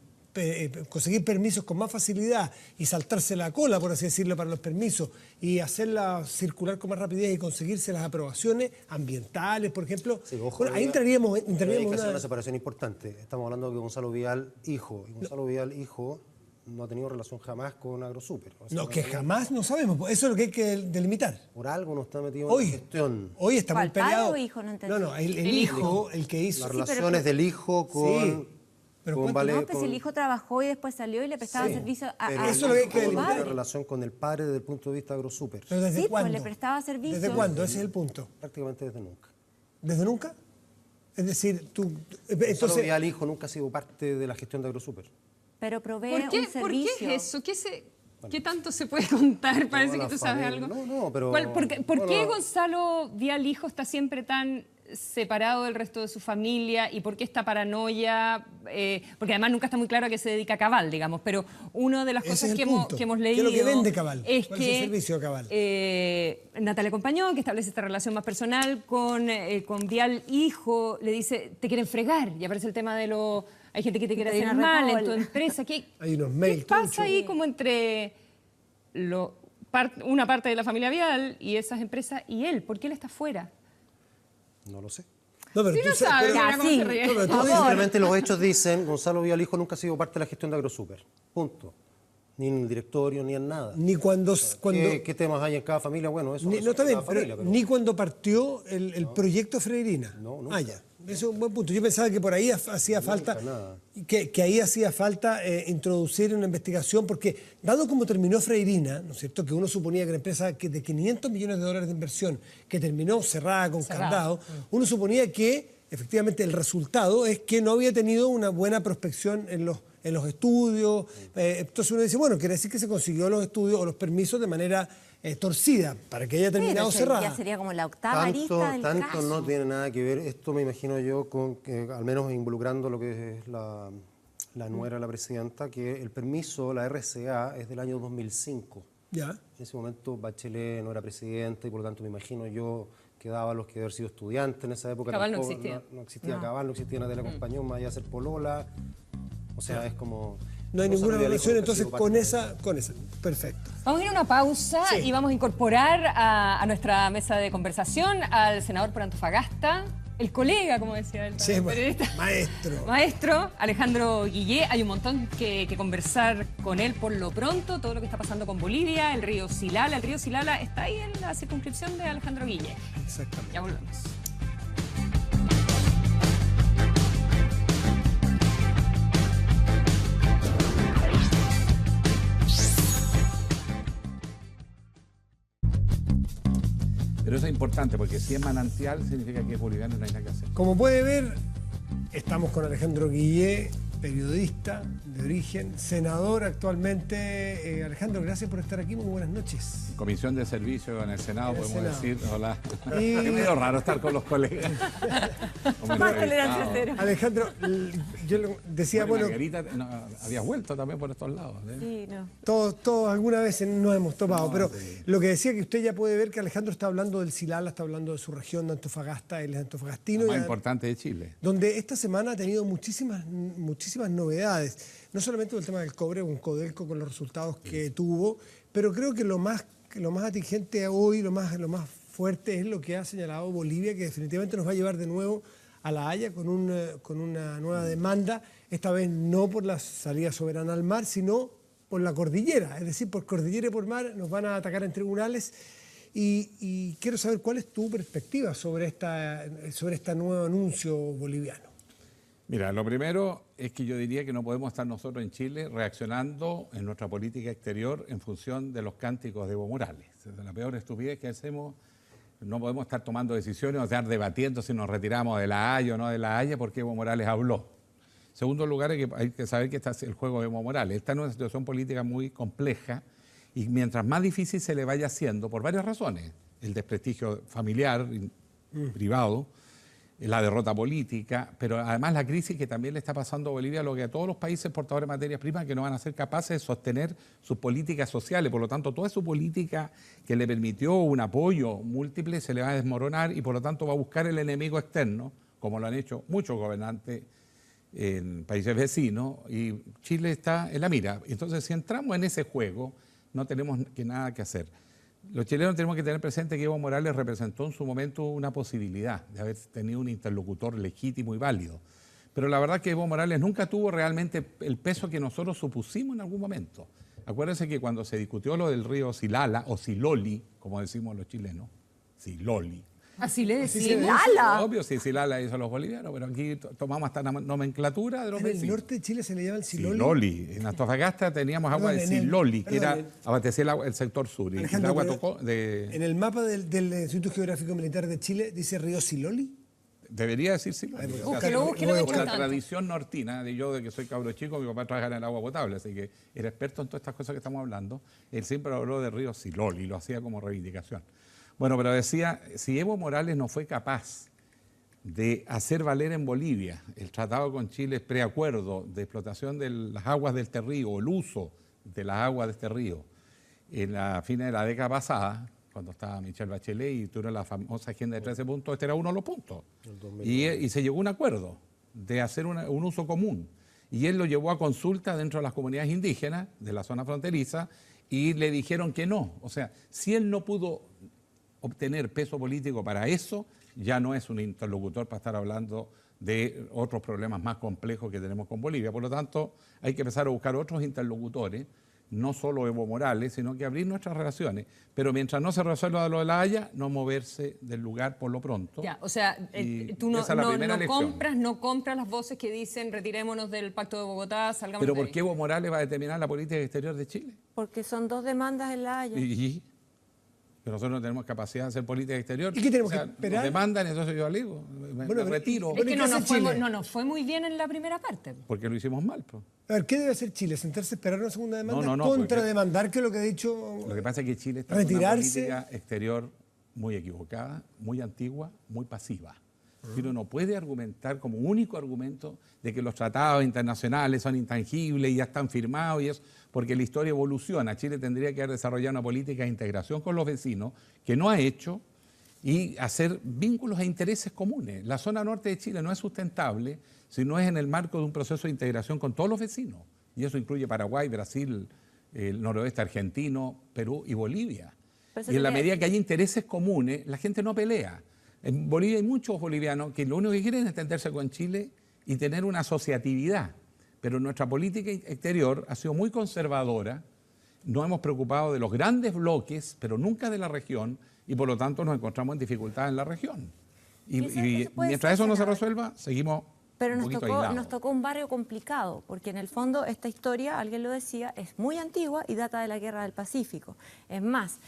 permisos con más facilidad y saltarse la cola, por así decirlo, para los permisos y hacerla circular con más rapidez y conseguirse las aprobaciones ambientales, por ejemplo. Sí, ojo, bueno, ahí entraríamos hay que hacer en una separación importante. Estamos hablando de que Gonzalo Vial, hijo, y Gonzalo Vial, hijo, no ha tenido relación jamás con AgroSuper. O sea, No, que jamás no sabemos. Eso es lo que hay que delimitar. Por algo no está metido Hoy, en la gestión. Hoy está muy ¿Cuál, padre peleado. o hijo? No entendí. No, el hijo, el que hizo. Las relaciones del hijo con... pero con cuéntame. No, pues si el hijo trabajó y después salió y le prestaba servicio a pero eso es lo que hay que no delimitar. tiene relación con el padre desde el punto de vista de AgroSuper. ¿Pero desde Sí, pues, cuándo? le prestaba servicios. ¿Desde cuándo? Ese es el punto. Prácticamente desde nunca. ¿Desde nunca? Es decir, tú... Gonzalo Entonces, Vial, hijo, nunca ha sido parte de la gestión de AgroSuper. Pero provee ¿Por un qué servicio. es eso? ¿Qué tanto se puede contar? Parece la que tú sabes familia. algo. No, pero... ¿Por qué Gonzalo Vial hijo está siempre tan separado del resto de su familia y por qué esta paranoia? Porque además nunca está muy claro a qué se dedica Cabal, digamos, pero una de las Ese cosas es el que punto. hemos ¿Qué leído es lo que vende Cabal? es ¿Cuál es el servicio de Cabal? Natalia Compagnoni, que establece esta relación más personal con Vial hijo, le dice, te quieren fregar, y aparece el tema de lo... Hay gente que te quiere Te hacer hacen mal en tu arrebol. empresa. Hay unos mails ¿Qué pasa truchos. ahí como entre una parte de la familia Vial y esas empresas y él? ¿Por qué él está fuera? No lo sé. No, pero Sí tú lo sabes, sabe, pero- mira cómo sí. se ríe. No, pero tú Por dices- favor. Simplemente los hechos dicen, Gonzalo Vial, hijo, nunca ha sido parte de la gestión de AgroSuper. Punto. Ni en el directorio, ni en nada. ni cuando ¿Qué temas hay en cada familia? Bueno, eso no eso está en bien, cada pero familia, pero- ni cuando partió el proyecto Freirina. No, nunca. Ah, ya. Eso es un buen punto. Yo pensaba que por ahí hacía falta, nada. que ahí hacía falta introducir una investigación, porque dado como terminó Freirina, ¿no es cierto?, que uno suponía que la empresa de 500 millones de dólares de inversión, que terminó cerrada con candado, uno suponía que efectivamente el resultado es que no había tenido una buena prospección en los estudios. Entonces uno dice, bueno, quiere decir que se consiguió los estudios o los permisos de manera torcida, para que haya terminado Pero cerrada. ya sería como la octava arista del Tanto caso. no tiene nada que ver, esto me imagino yo, con que, al menos involucrando lo que es la nuera de la presidenta, que el permiso, la RCA, es del año 2005. Ya. En ese momento Bachelet no era presidenta y por lo tanto me imagino yo que daba los que haber sido estudiantes en esa época. Cabal no tampoco- existía. No existía Cabal, no existía Natalia Compañón, más allá de ser polola. O sea, es como... No hay Gonzalo ninguna Vial, hijo, relación nunca ha entonces sido parte con esa. Perfecto. Vamos a ir a una pausa y vamos a incorporar a nuestra mesa de conversación al senador por Antofagasta, el colega, como decía el Sí, bueno, periodista. maestro. Maestro Alejandro Guillé, hay un montón que conversar con él por lo pronto, todo lo que está pasando con Bolivia, el río Silala. El río Silala está ahí en la circunscripción de Alejandro Guillé. Exactamente. Ya volvemos. Pero eso es importante porque si es manantial significa que es boliviano y no hay nada que hacer. Como puede ver, estamos con Alejandro Guillé, periodista de origen, senador actualmente. Alejandro, gracias por estar aquí, muy buenas noches. Comisión de servicio en el Senado, En el podemos Senado. decir, hola. Y- Es medio raro estar con los colegas. Como Más entrevistado. tolerancia cero. Alejandro, yo decía, bueno, Margarita, no, habías vuelto también por estos lados. ¿eh? Sí, no. todos alguna vez nos hemos topado, pero lo que decía que usted ya puede ver que Alejandro está hablando del Silala, está hablando de su región de Antofagasta, él es antofagastino. Lo más y importante de Chile. donde esta semana ha tenido muchísimas novedades, no solamente el tema del cobre, un Codelco con los resultados que tuvo, pero creo que lo más atingente hoy, lo más fuerte es lo que ha señalado Bolivia, que definitivamente nos va a llevar de nuevo a La Haya con una nueva demanda, esta vez no por la salida soberana al mar, sino por la cordillera, es decir, por cordillera y por mar nos van a atacar en tribunales. Y quiero saber cuál es tu perspectiva sobre este nuevo anuncio boliviano. Mira, lo primero es que yo diría que no podemos estar nosotros en Chile reaccionando en nuestra política exterior en función de los cánticos de Evo Morales. Es la peor estupidez que hacemos. No podemos estar tomando decisiones o estar debatiendo si nos retiramos de La Haya o no de La Haya porque Evo Morales habló. En segundo lugar, hay que saber que está el juego de Evo Morales. Esta es una situación política muy compleja y mientras más difícil se le vaya haciendo, por varias razones, el desprestigio familiar, privado, la derrota política, pero además la crisis que también le está pasando a Bolivia, lo que a todos los países exportadores de materias primas que no van a ser capaces de sostener sus políticas sociales. Por lo tanto, toda su política que le permitió un apoyo múltiple se le va a desmoronar y por lo tanto va a buscar el enemigo externo, como lo han hecho muchos gobernantes en países vecinos, y Chile está en la mira. Entonces, si entramos en ese juego, no tenemos nada que hacer. Los chilenos tenemos que tener presente que Evo Morales representó en su momento una posibilidad de haber tenido un interlocutor legítimo y válido. Pero la verdad es que Evo Morales nunca tuvo realmente el peso que nosotros supusimos en algún momento. Acuérdense que cuando se discutió lo del río Silala, o Siloli, como decimos los chilenos, Siloli. Así le Así decimos. se ve. ¡Hala! Obvio, sí, Silala hizo los bolivianos, pero aquí tomamos hasta la nomenclatura de los En el vecinos. norte de Chile se le llama el Siloli. Siloli. En Antofagasta teníamos agua de Perdón, en el- Siloli, que perdón, era abastecía el sector sur. Y el Alejandro, agua pero tocó de... En el mapa del Instituto Geográfico Militar de Chile dice río Siloli. Debería decir Siloli. Ay, O sea, búsquelo, búsquelo, voy a de por la tanto. tradición nortina, de yo de que soy cabro chico, mi papá trabajaba en el agua potable, así que era experto en todas estas cosas que estamos hablando. Él siempre habló del río Siloli, lo hacía como reivindicación. Bueno, pero decía, si Evo Morales no fue capaz de hacer valer en Bolivia el tratado con Chile preacuerdo de explotación de las aguas de este río, el uso de las aguas de este río, en la fines de la década pasada, cuando estaba Michelle Bachelet y tuvieron la famosa agenda de 13 puntos, este era uno de los puntos. Y se llegó a un acuerdo de hacer un uso común. Y él lo llevó a consulta dentro de las comunidades indígenas de la zona fronteriza y le dijeron que no. O sea, si él no pudo obtener peso político para eso, ya no es un interlocutor para estar hablando de otros problemas más complejos que tenemos con Bolivia. Por lo tanto, hay que empezar a buscar otros interlocutores, no solo Evo Morales, sino que abrir nuestras relaciones. Pero mientras no se resuelva lo de La Haya, no moverse del lugar por lo pronto. Ya, o sea, Y tú no, esa es la primera lección. no compras las voces que dicen retirémonos del Pacto de Bogotá, salgamos Pero de ¿por ahí. qué Evo Morales va a determinar la política exterior de Chile? Porque son dos demandas en La Haya. Pero nosotros no tenemos capacidad de hacer política exterior. ¿Y qué tenemos que esperar? Nos demandan, entonces yo digo, me Bueno, retiro, Es Bueno, que ¿y no qué hace nos, fue, Chile? no nos fue muy bien en la primera parte. porque lo hicimos mal. Pues. A ver, ¿qué debe hacer Chile? ¿Sentarse a esperar una segunda demanda? No, ¿Contrademandar, que es lo que ha dicho? Lo que pasa es que Chile está en una Retirarse. política exterior muy equivocada, muy antigua, muy pasiva. Uno no puede argumentar como único argumento de que los tratados internacionales son intangibles y ya están firmados y eso, porque la historia evoluciona. Chile tendría que haber desarrollado una política de integración con los vecinos que no ha hecho y hacer vínculos e intereses comunes. La zona norte de Chile no es sustentable si no es en el marco de un proceso de integración con todos los vecinos. Y eso incluye Paraguay, Brasil, el noroeste argentino, Perú y Bolivia. Pero eso Y en la tiene- medida que hay intereses comunes, la gente no pelea. En Bolivia hay muchos bolivianos que lo único que quieren es entenderse con Chile y tener una asociatividad. Pero nuestra política exterior ha sido muy conservadora, nos hemos preocupado de los grandes bloques, pero nunca de la región, y por lo tanto nos encontramos en dificultades en la región. Y Eso puede mientras ser, eso no se senador. resuelva, seguimos Pero un poquito aislados. nos tocó un barrio complicado, porque en el fondo esta historia, alguien lo decía, es muy antigua y data de la Guerra del Pacífico. Es más,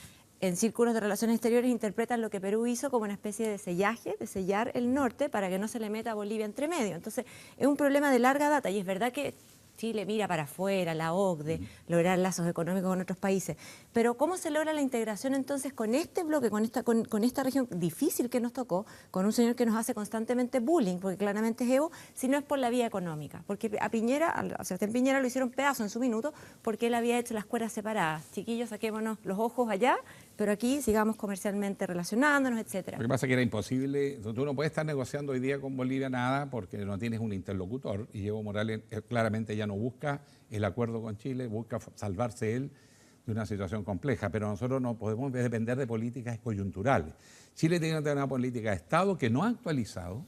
en círculos de relaciones exteriores interpretan lo que Perú hizo como una especie de sellaje, de sellar el norte para que no se le meta a Bolivia entre medio. Entonces, es un problema de larga data y es verdad que Chile mira para afuera, la OCDE, lograr lazos económicos con otros países. Pero ¿cómo se logra la integración entonces con este bloque, con esta región difícil que nos tocó, con un señor que nos hace constantemente bullying, porque claramente es Evo, si no es por la vía económica? Porque a Piñera, a Sebastián Piñera lo hicieron pedazo en su minuto porque él había hecho las cuerdas separadas. Chiquillos, saquémonos los ojos allá, pero aquí sigamos comercialmente relacionándonos, etcétera. Lo que pasa es que era imposible, tú no puedes estar negociando hoy día con Bolivia nada porque no tienes un interlocutor y Evo Morales claramente ya no busca el acuerdo con Chile, busca salvarse él de una situación compleja, pero nosotros no podemos depender de políticas coyunturales. Chile tiene que tener una política de Estado que no ha actualizado,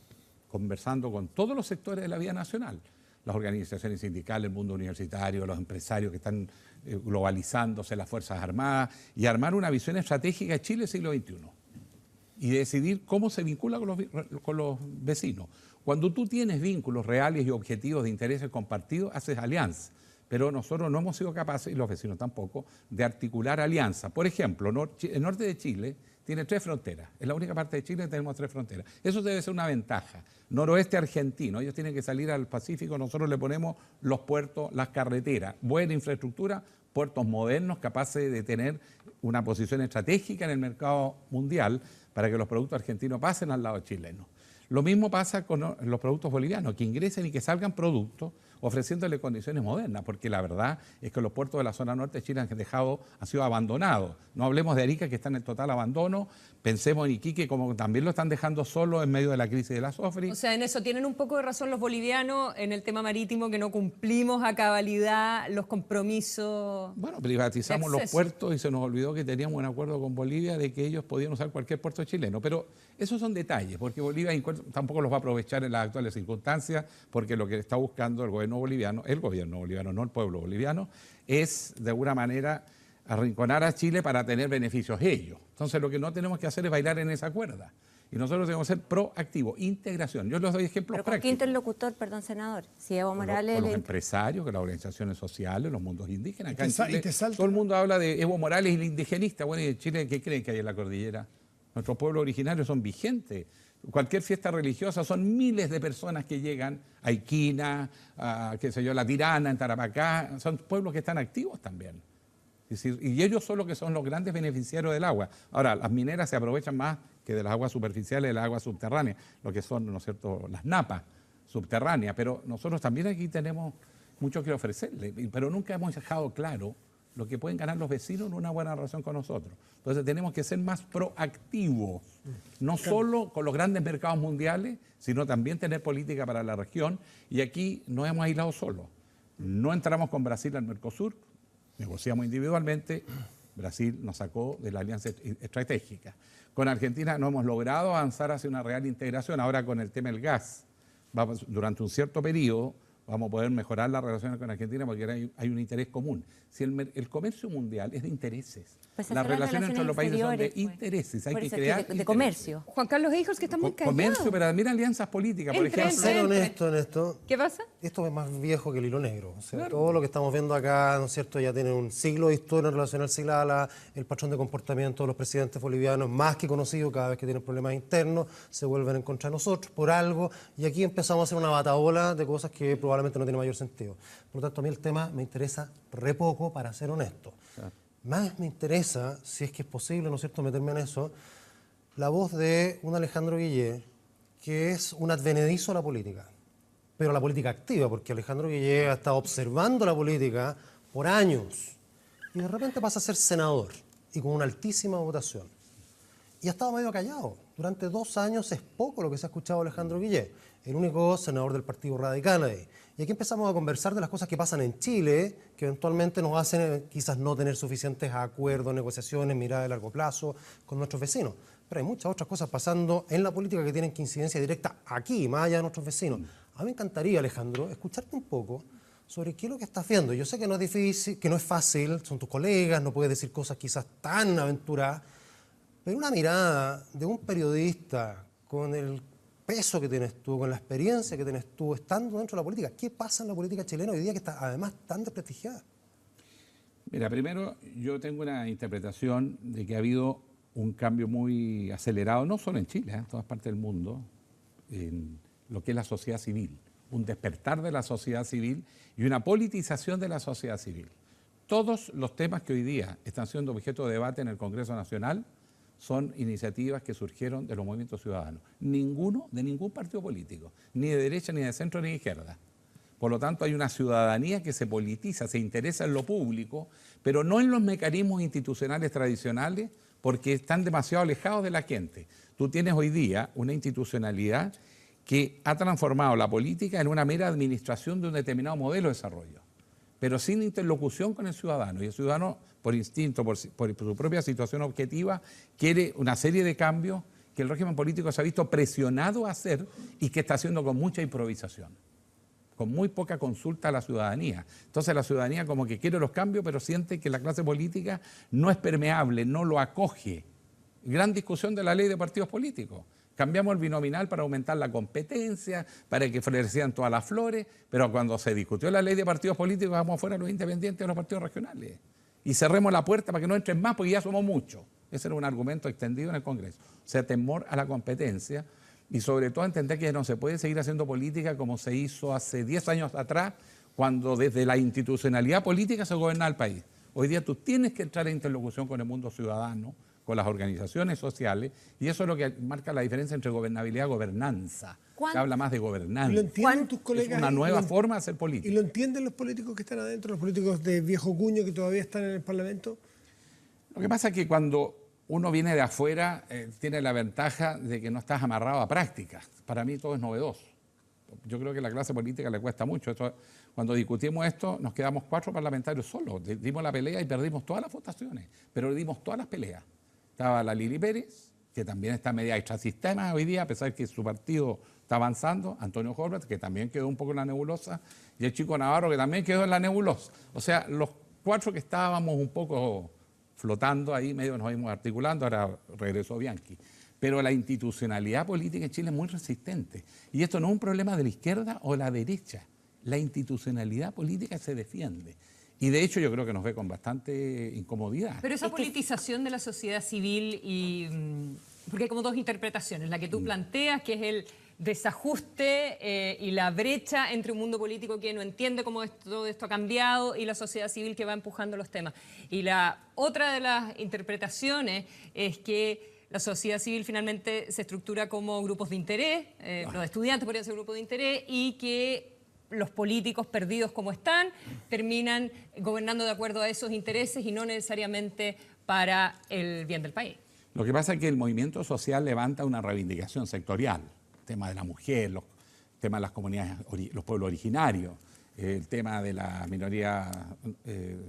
conversando con todos los sectores de la vida nacional, las organizaciones sindicales, el mundo universitario, los empresarios que están globalizándose, las Fuerzas Armadas, y armar una visión estratégica de Chile siglo XXI y decidir cómo se vincula con los vecinos. Cuando tú tienes vínculos reales y objetivos de intereses compartidos, haces alianzas. Pero nosotros no hemos sido capaces, y los vecinos tampoco, de articular alianzas. Por ejemplo, el norte de Chile tiene 3 fronteras. Es la única parte de Chile que tenemos 3 fronteras. Eso debe ser una ventaja. Noroeste argentino, ellos tienen que salir al Pacífico, nosotros le ponemos los puertos, las carreteras, buena infraestructura, puertos modernos capaces de tener una posición estratégica en el mercado mundial para que los productos argentinos pasen al lado chileno. Lo mismo pasa con los productos bolivianos, que ingresen y que salgan productos ofreciéndole condiciones modernas, porque la verdad es que los puertos de la zona norte de Chile han sido abandonados. No hablemos de Arica, que está en el total abandono, pensemos en Iquique, como también lo están dejando solo en medio de la crisis de la Sofri. O sea, en eso tienen un poco de razón los bolivianos en el tema marítimo, que no cumplimos a cabalidad los compromisos. Bueno, privatizamos los puertos y se nos olvidó que teníamos un acuerdo con Bolivia de que ellos podían usar cualquier puerto chileno, pero esos son detalles, porque Bolivia tampoco los va a aprovechar en las actuales circunstancias, porque lo que está buscando el gobierno boliviano, no el pueblo boliviano, es de alguna manera arrinconar a Chile para tener beneficios ellos. Entonces lo que no tenemos que hacer es bailar en esa cuerda. Y nosotros tenemos que ser proactivos, integración. Yo les doy ejemplos ¿Pero con qué prácticos. interlocutor, perdón, senador? Si Evo Morales... Con los empresarios, con las organizaciones sociales, los mundos indígenas. Acá en Y Chile, te salta- todo el mundo habla de Evo Morales y el indigenista. Bueno, ¿y en Chile qué creen que hay en la cordillera? Nuestros pueblos originarios son vigentes. Cualquier fiesta religiosa son miles de personas que llegan a Iquina, a La Tirana, en Tarapacá. Son pueblos que están activos también. Es decir, y ellos son los que son los grandes beneficiarios del agua. Ahora, las mineras se aprovechan más que de las aguas superficiales, de las aguas subterráneas, lo que son, ¿no es cierto?, las napas subterráneas. Pero nosotros también aquí tenemos mucho que ofrecerle, pero nunca hemos dejado claro lo que pueden ganar los vecinos en una buena relación con nosotros. Entonces tenemos que ser más proactivos, no solo con los grandes mercados mundiales, sino también tener política para la región. Y aquí nos hemos aislado solos. No entramos con Brasil al Mercosur, negociamos individualmente, Brasil nos sacó de la alianza estratégica. Con Argentina no hemos logrado avanzar hacia una real integración. Ahora con el tema del gas, durante un cierto periodo vamos a poder mejorar las relaciones con Argentina porque hay un interés común. Si el comercio mundial es de intereses, Pues las hacer las relaciones entre los países son de exteriores, pues. intereses, hay Por que eso, crear de intereses. comercio. Juan Carlos Hijos, que está muy callado. Comercio, pero también alianzas políticas, por Entre, ejemplo. Ser entre. honesto en esto, ¿Qué pasa? esto es más viejo que el hilo negro. O sea, todo lo que estamos viendo acá, ¿no es cierto?, ya tiene un siglo de historia en relación al Silala, el patrón de comportamiento de los presidentes bolivianos, más que conocido, cada vez que tienen problemas internos, se vuelven en contra de nosotros por algo, y aquí empezamos a hacer una batabola de cosas que probablemente no tiene mayor sentido. Por lo tanto, a mí el tema me interesa re poco, para ser honesto. Más me interesa, si es que es posible, ¿no es cierto?, meterme en eso, la voz de un Alejandro Guillé, que es un advenedizo a la política, pero la política activa, porque Alejandro Guillé ha estado observando la política por años y de repente pasa a ser senador y con una altísima votación. Y ha estado medio callado. Durante 2 años es poco lo que se ha escuchado de Alejandro Guillé, el único senador del Partido Radical ahí. Y aquí empezamos a conversar de las cosas que pasan en Chile, que eventualmente nos hacen quizás no tener suficientes acuerdos, negociaciones, mirada de largo plazo con nuestros vecinos. pero hay muchas otras cosas pasando en la política que tienen que incidencia directa aquí, más allá de nuestros vecinos. A mí me encantaría, Alejandro, escucharte un poco sobre qué es lo que estás viendo. Yo sé que no es difícil, que no es fácil, son tus colegas, no puedes decir cosas quizás tan aventuradas, pero una mirada de un periodista con el peso que tienes tú, con la experiencia que tienes tú, estando dentro de la política, ¿qué pasa en la política chilena hoy día que está además tan desprestigiada? Mira, primero yo tengo una interpretación de que ha habido un cambio muy acelerado, no solo en Chile, en todas partes del mundo, en lo que es la sociedad civil, un despertar de la sociedad civil y una politización de la sociedad civil. Todos los temas que hoy día están siendo objeto de debate en el Congreso Nacional son iniciativas que surgieron de los movimientos ciudadanos. Ninguno de ningún partido político, ni de derecha, ni de centro, ni de izquierda. Por lo tanto, hay una ciudadanía que se politiza, se interesa en lo público, pero no en los mecanismos institucionales tradicionales, porque están demasiado alejados de la gente. Tú tienes hoy día una institucionalidad que ha transformado la política en una mera administración de un determinado modelo de desarrollo, pero sin interlocución con el ciudadano. Y el ciudadano, por instinto, por su propia situación objetiva, quiere una serie de cambios que el régimen político se ha visto presionado a hacer y que está haciendo con mucha improvisación, con muy poca consulta a la ciudadanía. Entonces la ciudadanía como que quiere los cambios, pero siente que la clase política no es permeable, no lo acoge. Gran discusión de la ley de partidos políticos. Cambiamos el binominal para aumentar la competencia, para que florecieran todas las flores, pero cuando se discutió la ley de partidos políticos, vamos fuera los independientes de los partidos regionales. Y cerremos la puerta para que no entren más, porque ya somos muchos. Ese era un argumento extendido en el Congreso. O sea, temor a la competencia y sobre todo entender que no se puede seguir haciendo política como se hizo hace 10 años atrás, cuando desde la institucionalidad política se gobernaba el país. Hoy día tú tienes que entrar en interlocución con el mundo ciudadano, con las organizaciones sociales, y eso es lo que marca la diferencia entre gobernabilidad y gobernanza. Se habla más de gobernanza. ¿Lo entienden tus colegas? Es una nueva forma de hacer política. ¿Y lo entienden los políticos que están adentro, los políticos de viejo cuño que todavía están en el Parlamento? Lo que pasa es que cuando uno viene de afuera, tiene la ventaja de que no estás amarrado a prácticas. Para mí todo es novedoso. Yo creo que a la clase política le cuesta mucho. Cuando discutimos esto, nos quedamos 4 parlamentarios solos. Dimos la pelea y perdimos todas las votaciones, pero le dimos todas las peleas. Estaba la Lili Pérez, que también está media extrasistema hoy día, a pesar de que su partido está avanzando, Antonio Horvath, que también quedó un poco en la nebulosa, y el Chico Navarro, que también quedó en la nebulosa. O sea, los 4 que estábamos un poco flotando ahí, medio nos íbamos articulando, ahora regresó Bianchi. Pero la institucionalidad política en Chile es muy resistente. Y esto no es un problema de la izquierda o la derecha. La institucionalidad política se defiende. Y de hecho yo creo que nos ve con bastante incomodidad. Pero esa politización de la sociedad civil, porque hay como 2 interpretaciones, la que tú planteas, que es el desajuste y la brecha entre un mundo político que no entiende cómo todo esto ha cambiado y la sociedad civil que va empujando los temas. Y la otra de las interpretaciones es que la sociedad civil finalmente se estructura como grupos de interés, los estudiantes podrían ser grupos de interés, y que los políticos perdidos como están terminan gobernando de acuerdo a esos intereses y no necesariamente para el bien del país. Lo que pasa es que el movimiento social levanta una reivindicación sectorial, el tema de la mujer, el tema de las comunidades, los pueblos originarios, el tema de las minorías,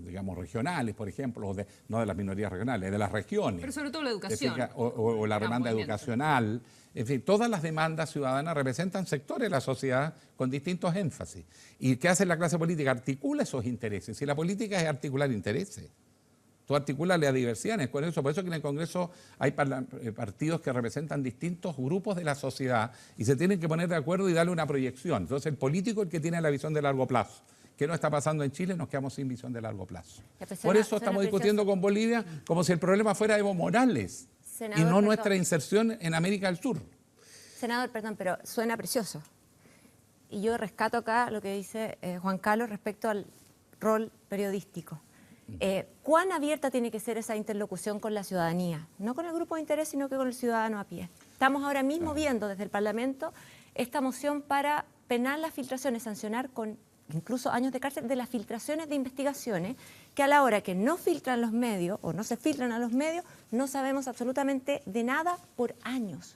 digamos, regionales, por ejemplo, no de las minorías regionales, de las regiones. Pero sobre todo la educación. O la demanda educacional. En fin, todas las demandas ciudadanas representan sectores de la sociedad con distintos énfasis. ¿Y qué hace la clase política? Articula esos intereses. Si la política es articular intereses, tú articulas la diversidad en el Congreso. Por eso que en el Congreso hay partidos que representan distintos grupos de la sociedad y se tienen que poner de acuerdo y darle una proyección. Entonces el político es el que tiene la visión de largo plazo. ¿Qué no está pasando en Chile? Nos quedamos sin visión de largo plazo. Por eso estamos discutiendo con Bolivia como si el problema fuera Evo Morales. Senador, y no perdón. nuestra inserción en América del Sur. Senador, perdón, pero suena precioso. Y yo rescato acá lo que dice Juan Carlos respecto al rol periodístico. ¿Cuán abierta tiene que ser esa interlocución con la ciudadanía? No con el grupo de interés, sino que con el ciudadano a pie. Estamos ahora mismo viendo desde el Parlamento esta moción para penar las filtraciones, sancionar con incluso años de cárcel de las filtraciones de investigaciones, que a la hora que no filtran los medios o no se filtran a los medios, no sabemos absolutamente de nada por años.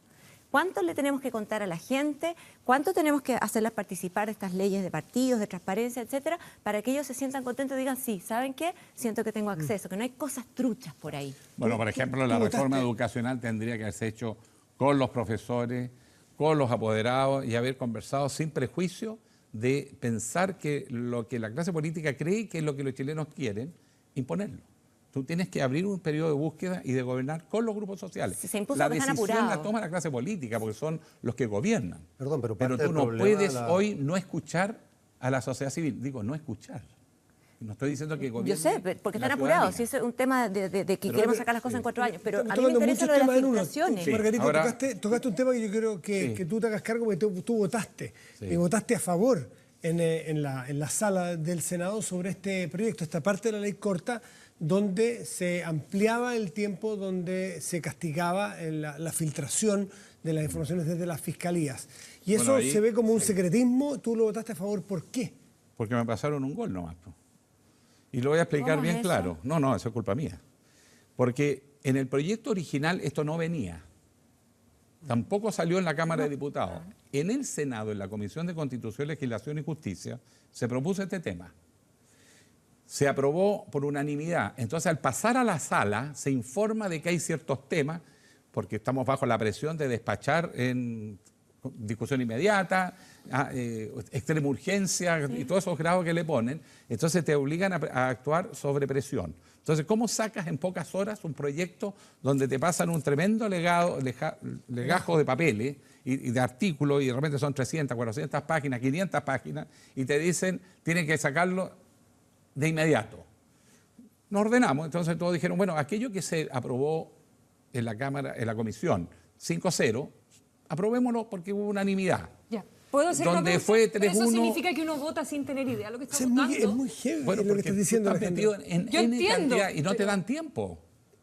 ¿Cuánto le tenemos que contar a la gente? ¿Cuánto tenemos que hacerlas participar de estas leyes de partidos, de transparencia, etcétera, para que ellos se sientan contentos y digan, sí, ¿saben qué? Siento que tengo acceso, que no hay cosas truchas por ahí. Bueno, por ejemplo, la reforma educacional tendría que haberse hecho con los profesores, con los apoderados y haber conversado sin prejuicio de pensar que lo que la clase política cree que es lo que los chilenos quieren, imponerlo. Tú tienes que abrir un periodo de búsqueda y de gobernar con los grupos sociales. Se impuso la que están decisión apurados. la toma la clase política porque son los que gobiernan. Perdón, pero Pero parte tú del no problema puedes de la- hoy no escuchar a la sociedad civil. Digo, no escuchar. No estoy diciendo que Yo gobierne sé, porque la están apurados, ciudadanía. si es un tema de que queremos sacar las cosas en 4 años, pero a Estamos mí me tocando interesa muchos lo de las temas en uno. filtraciones. Sí. Margarita, Ahora- tocaste un tema que yo quiero que tú te hagas cargo porque tú votaste. Sí. Y votaste a favor en la sala del Senado sobre este proyecto, esta parte de la ley corta, donde se ampliaba el tiempo, donde se castigaba la filtración de las informaciones desde las fiscalías. Y eso Bueno, ahí- se ve como un secretismo. Tú lo votaste a favor, ¿por qué? Porque me pasaron un gol nomás. Po. Y lo voy a explicar ¿Cómo es bien eso? claro. No, eso es culpa mía. Porque en el proyecto original esto no venía. Tampoco salió en la Cámara de Diputados. En el Senado, en la Comisión de Constitución, Legislación y Justicia, se propuso este tema. Se aprobó por unanimidad. Entonces, al pasar a la sala, se informa de que hay ciertos temas, porque estamos bajo la presión de despachar en discusión inmediata, extrema urgencia y todos esos grados que le ponen. Entonces, te obligan a actuar sobre presión. Entonces, ¿cómo sacas en pocas horas un proyecto donde te pasan un tremendo legajo de papeles y de artículos y de repente son 300, 400 páginas, 500 páginas y te dicen, tienen que sacarlo de inmediato? Nos ordenamos, entonces todos dijeron, bueno, aquello que se aprobó en la Cámara, en la Comisión 5-0, aprobémoslo porque hubo unanimidad. Ya. ¿Puedo hacer Donde una fue pregunta? Pero eso 3-1. significa que uno vota sin tener idea de lo que está Es votando. muy heavy Bueno, lo que porque estás tú diciendo, estás Alejandro. metido en Yo N entiendo, cantidad y no te pero- dan tiempo.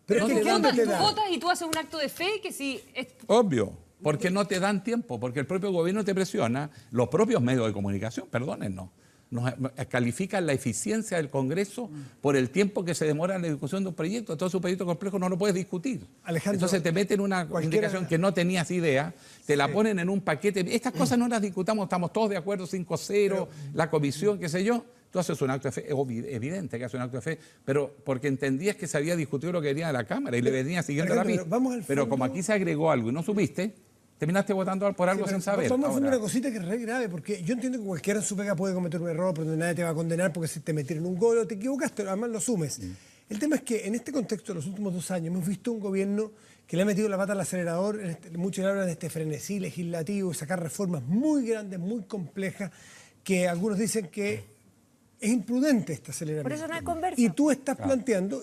Pero No es te que dan ¿dónde te Tú da? votas y tú haces un acto de fe que si... Obvio, porque no te dan tiempo, porque el propio gobierno te presiona, los propios medios de comunicación, perdónennos, nos califican la eficiencia del Congreso por el tiempo que se demora en la discusión de un proyecto. Entonces un proyecto complejo no lo puedes discutir. Alejandro, Entonces te meten una cualquiera- indicación que no tenías idea, te la ponen en un paquete. Estas cosas no las discutamos, estamos todos de acuerdo, 5-0, la comisión, qué sé yo. Tú haces un acto de fe, es evidente que haces un acto de fe, pero porque entendías que se había discutido lo que venía de la Cámara y le venía siguiendo la Alejandro, pista. pero vamos al Pero como fondo. aquí se agregó algo y no supiste, terminaste votando por algo Sí, pero sin saber. vamos a hacer Ahora, una cosita que es re grave, porque yo entiendo que cualquiera en su pega puede cometer un error, pero nadie te va a condenar porque si te metieron un gol o te equivocaste, además lo asumes. El tema es que en este contexto, de los últimos 2 años, hemos visto un gobierno que le ha metido la pata al acelerador, muchos hablan de este frenesí legislativo, sacar reformas muy grandes, muy complejas, que algunos dicen que es imprudente este aceleramiento. Por eso no hay conversa. Y tú estás planteando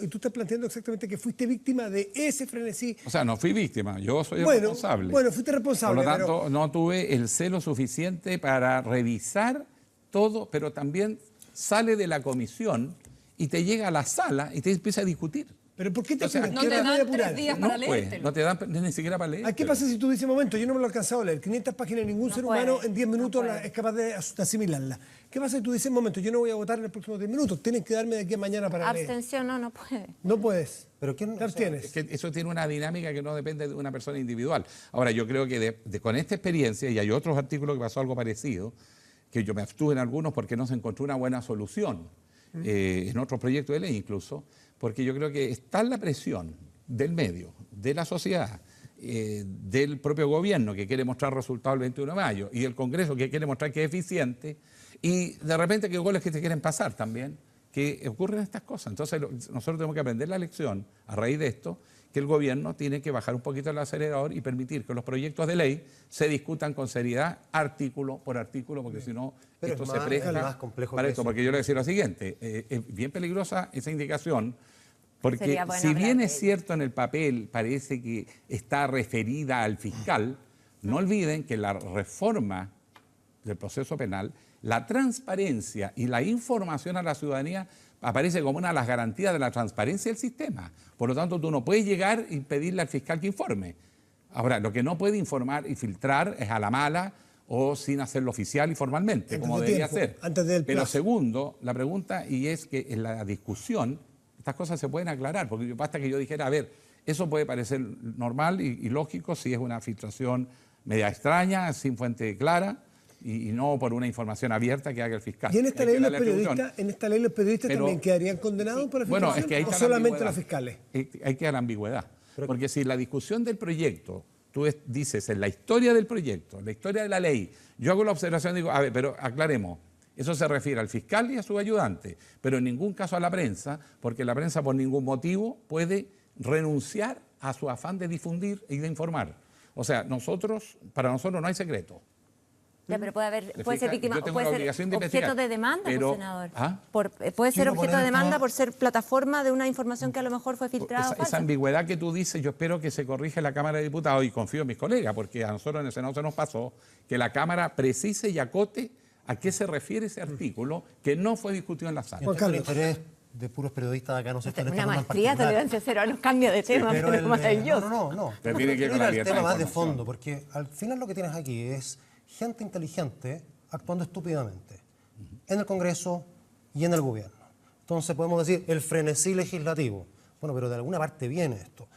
exactamente que fuiste víctima de ese frenesí. o sea, no fui víctima, yo soy el Bueno, responsable. bueno, fuiste responsable, Por lo tanto, pero- no tuve el celo suficiente para revisar todo, pero también sale de la comisión y te llega a la sala y te empieza a discutir. Pero ¿por qué te O sea, apuras? no ¿Qué te te voy a dan apurar? 3 días No, para pues, leértelo. no te dan ni siquiera para leer. ¿A qué pasa si tú dices, momento, yo no me lo he alcanzado a leer? 500 páginas, ningún No ser puede, humano en 10 no minutos puede. es capaz de asimilarla. ¿Qué pasa si tú dices, momento, yo no voy a votar en los próximos 10 minutos? Tienes que darme de aquí a mañana para leer. Abstención, no puede. No puedes. Pero ¿quién- Te abstienes. Es que eso tiene una dinámica que no depende de una persona individual. Ahora, yo creo que con esta experiencia, y hay otros artículos que pasó algo parecido, que yo me abstuve en algunos porque no se encontró una buena solución, en otros proyectos de ley incluso, porque yo creo que está la presión del medio, de la sociedad, del propio gobierno que quiere mostrar resultados el 21 de mayo y el Congreso que quiere mostrar que es eficiente y de repente que goles que te quieren pasar también, que ocurren estas cosas. Entonces nosotros tenemos que aprender la lección a raíz de esto, que el gobierno tiene que bajar un poquito el acelerador y permitir que los proyectos de ley se discutan con seriedad artículo por artículo, porque si no, Pero esto es se más- presta es más complejo para que esto. eso. Porque yo le voy a decir lo siguiente, es bien peligrosa esa indicación, porque Sería bueno si hablar bien de es ello. cierto en el papel, parece que está referida al fiscal, no olviden que la reforma del proceso penal, la transparencia y la información a la ciudadanía aparece como una de las garantías de la transparencia del sistema. Por lo tanto, tú no puedes llegar y pedirle al fiscal que informe. Ahora, lo que no puede informar y filtrar es a la mala o sin hacerlo oficial y formalmente, Antes como de debería tiempo, ser. antes del Pero plazo. segundo, la pregunta, y es que en la discusión estas cosas se pueden aclarar, porque basta que yo dijera, a ver, eso puede parecer normal y lógico si es una filtración media extraña, sin fuente clara, y no por una información abierta que haga el fiscal. ¿Y en esta Hay que ley los darle atribución. periodistas Pero- también quedarían condenados por la filtración Bueno, es que ahí o está la solamente ambigüedad. los fiscales? Hay que dar ambigüedad. Porque si la discusión del proyecto, tú dices en la historia del proyecto, en la historia de la ley, yo hago la observación y digo, a ver, pero aclaremos, eso se refiere al fiscal y a su ayudante, pero en ningún caso a la prensa, porque la prensa por ningún motivo puede renunciar a su afán de difundir y de informar. O sea, para nosotros no hay secreto. Ya, pero puede ¿Te ser fijas? víctima, Yo tengo puede la ser obligación de objeto investigar, de demanda, pero- senador. ¿Ah? Puede ser Quiero objeto de poner demanda acá- por ser plataforma de una información que a lo mejor fue filtrada o Esa falsa. ambigüedad que tú dices, yo espero que se corrija en la Cámara de Diputados y confío en mis colegas, porque a nosotros en el Senado se nos pasó que la Cámara precise y acote a qué se refiere ese artículo que no fue discutido en la sala. Juan Carlos. El interés de puros periodistas acá no se está en este Una tema en maestría, particular. tolerancia cero a los cambios de tema, Pero pero maravilloso. no. Pero tiene que ver con la el libertad tema de más de información. fondo, porque al final lo que tienes aquí es gente inteligente actuando estúpidamente en el Congreso y en el gobierno. Entonces podemos decir el frenesí legislativo. Bueno, pero de alguna parte viene esto.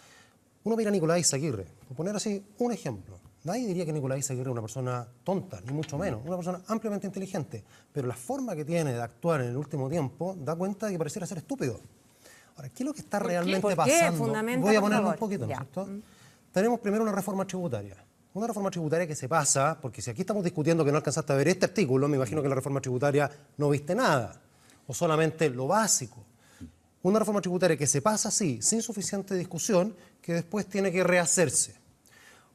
Uno mira a Nicolás Izaguirre, por poner así un ejemplo. Nadie diría que Nicolás Izaguirre es una persona tonta, ni mucho menos, una persona ampliamente inteligente, pero la forma que tiene de actuar en el último tiempo da cuenta de que pareciera ser estúpido. Ahora, ¿qué es lo que está realmente ¿Por qué? pasando? Fundamenta, Voy a por ponerlo un favor. poquito, ¿no es Ya. cierto? Tenemos primero una reforma tributaria. Una reforma tributaria que se pasa, porque si aquí estamos discutiendo que no alcanzaste a ver este artículo, me imagino que en la reforma tributaria no viste nada, o solamente lo básico. Una reforma tributaria que se pasa así, sin suficiente discusión, que después tiene que rehacerse.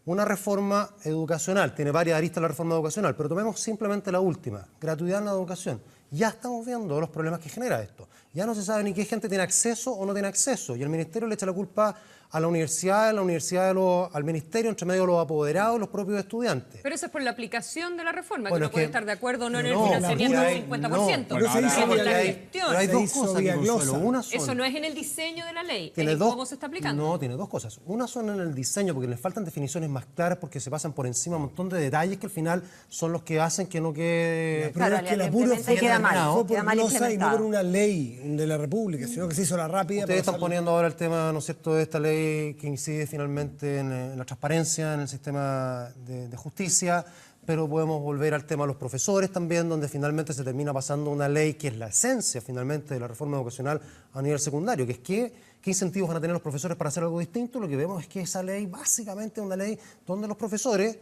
Una reforma educacional, tiene varias aristas la reforma educacional, pero tomemos simplemente la última, gratuidad en la educación. Ya estamos viendo los problemas que genera esto. Ya no se sabe ni qué gente tiene acceso o no tiene acceso, y el ministerio le echa la culpa a la universidad al ministerio, entre medio de los apoderados y los propios estudiantes. Pero eso es por la aplicación de la reforma, Bueno, que uno es puede que- estar de acuerdo o no en el No, financiamiento porque del hay- 50%. Pero se Bueno, hizo ahora- es la vía- gestión. Pero hay Se dos hizo cosas, vía Consuelo. glosa. Una son- Eso no es en el diseño de la ley, Tiene es dos, cómo se está aplicando. No, tiene dos cosas. Una son en el diseño, porque les faltan definiciones más claras, porque se pasan por encima un montón de detalles que al final son los que hacen que no quede... El problema Claro, es que el la apuro implementa y queda mal, fue queda por mal glosa y no implementado. por una ley de la República, sino que se hizo la rápida. Ustedes para están pasarlo. poniendo ahora el tema, ¿no es cierto?, de esta ley que incide finalmente en la transparencia, en el sistema de justicia, pero podemos volver al tema de los profesores también, donde finalmente se termina pasando una ley que es la esencia finalmente de la reforma educacional a nivel secundario, que es qué incentivos van a tener los profesores para hacer algo distinto. Lo que vemos es que esa ley básicamente es una ley donde los profesores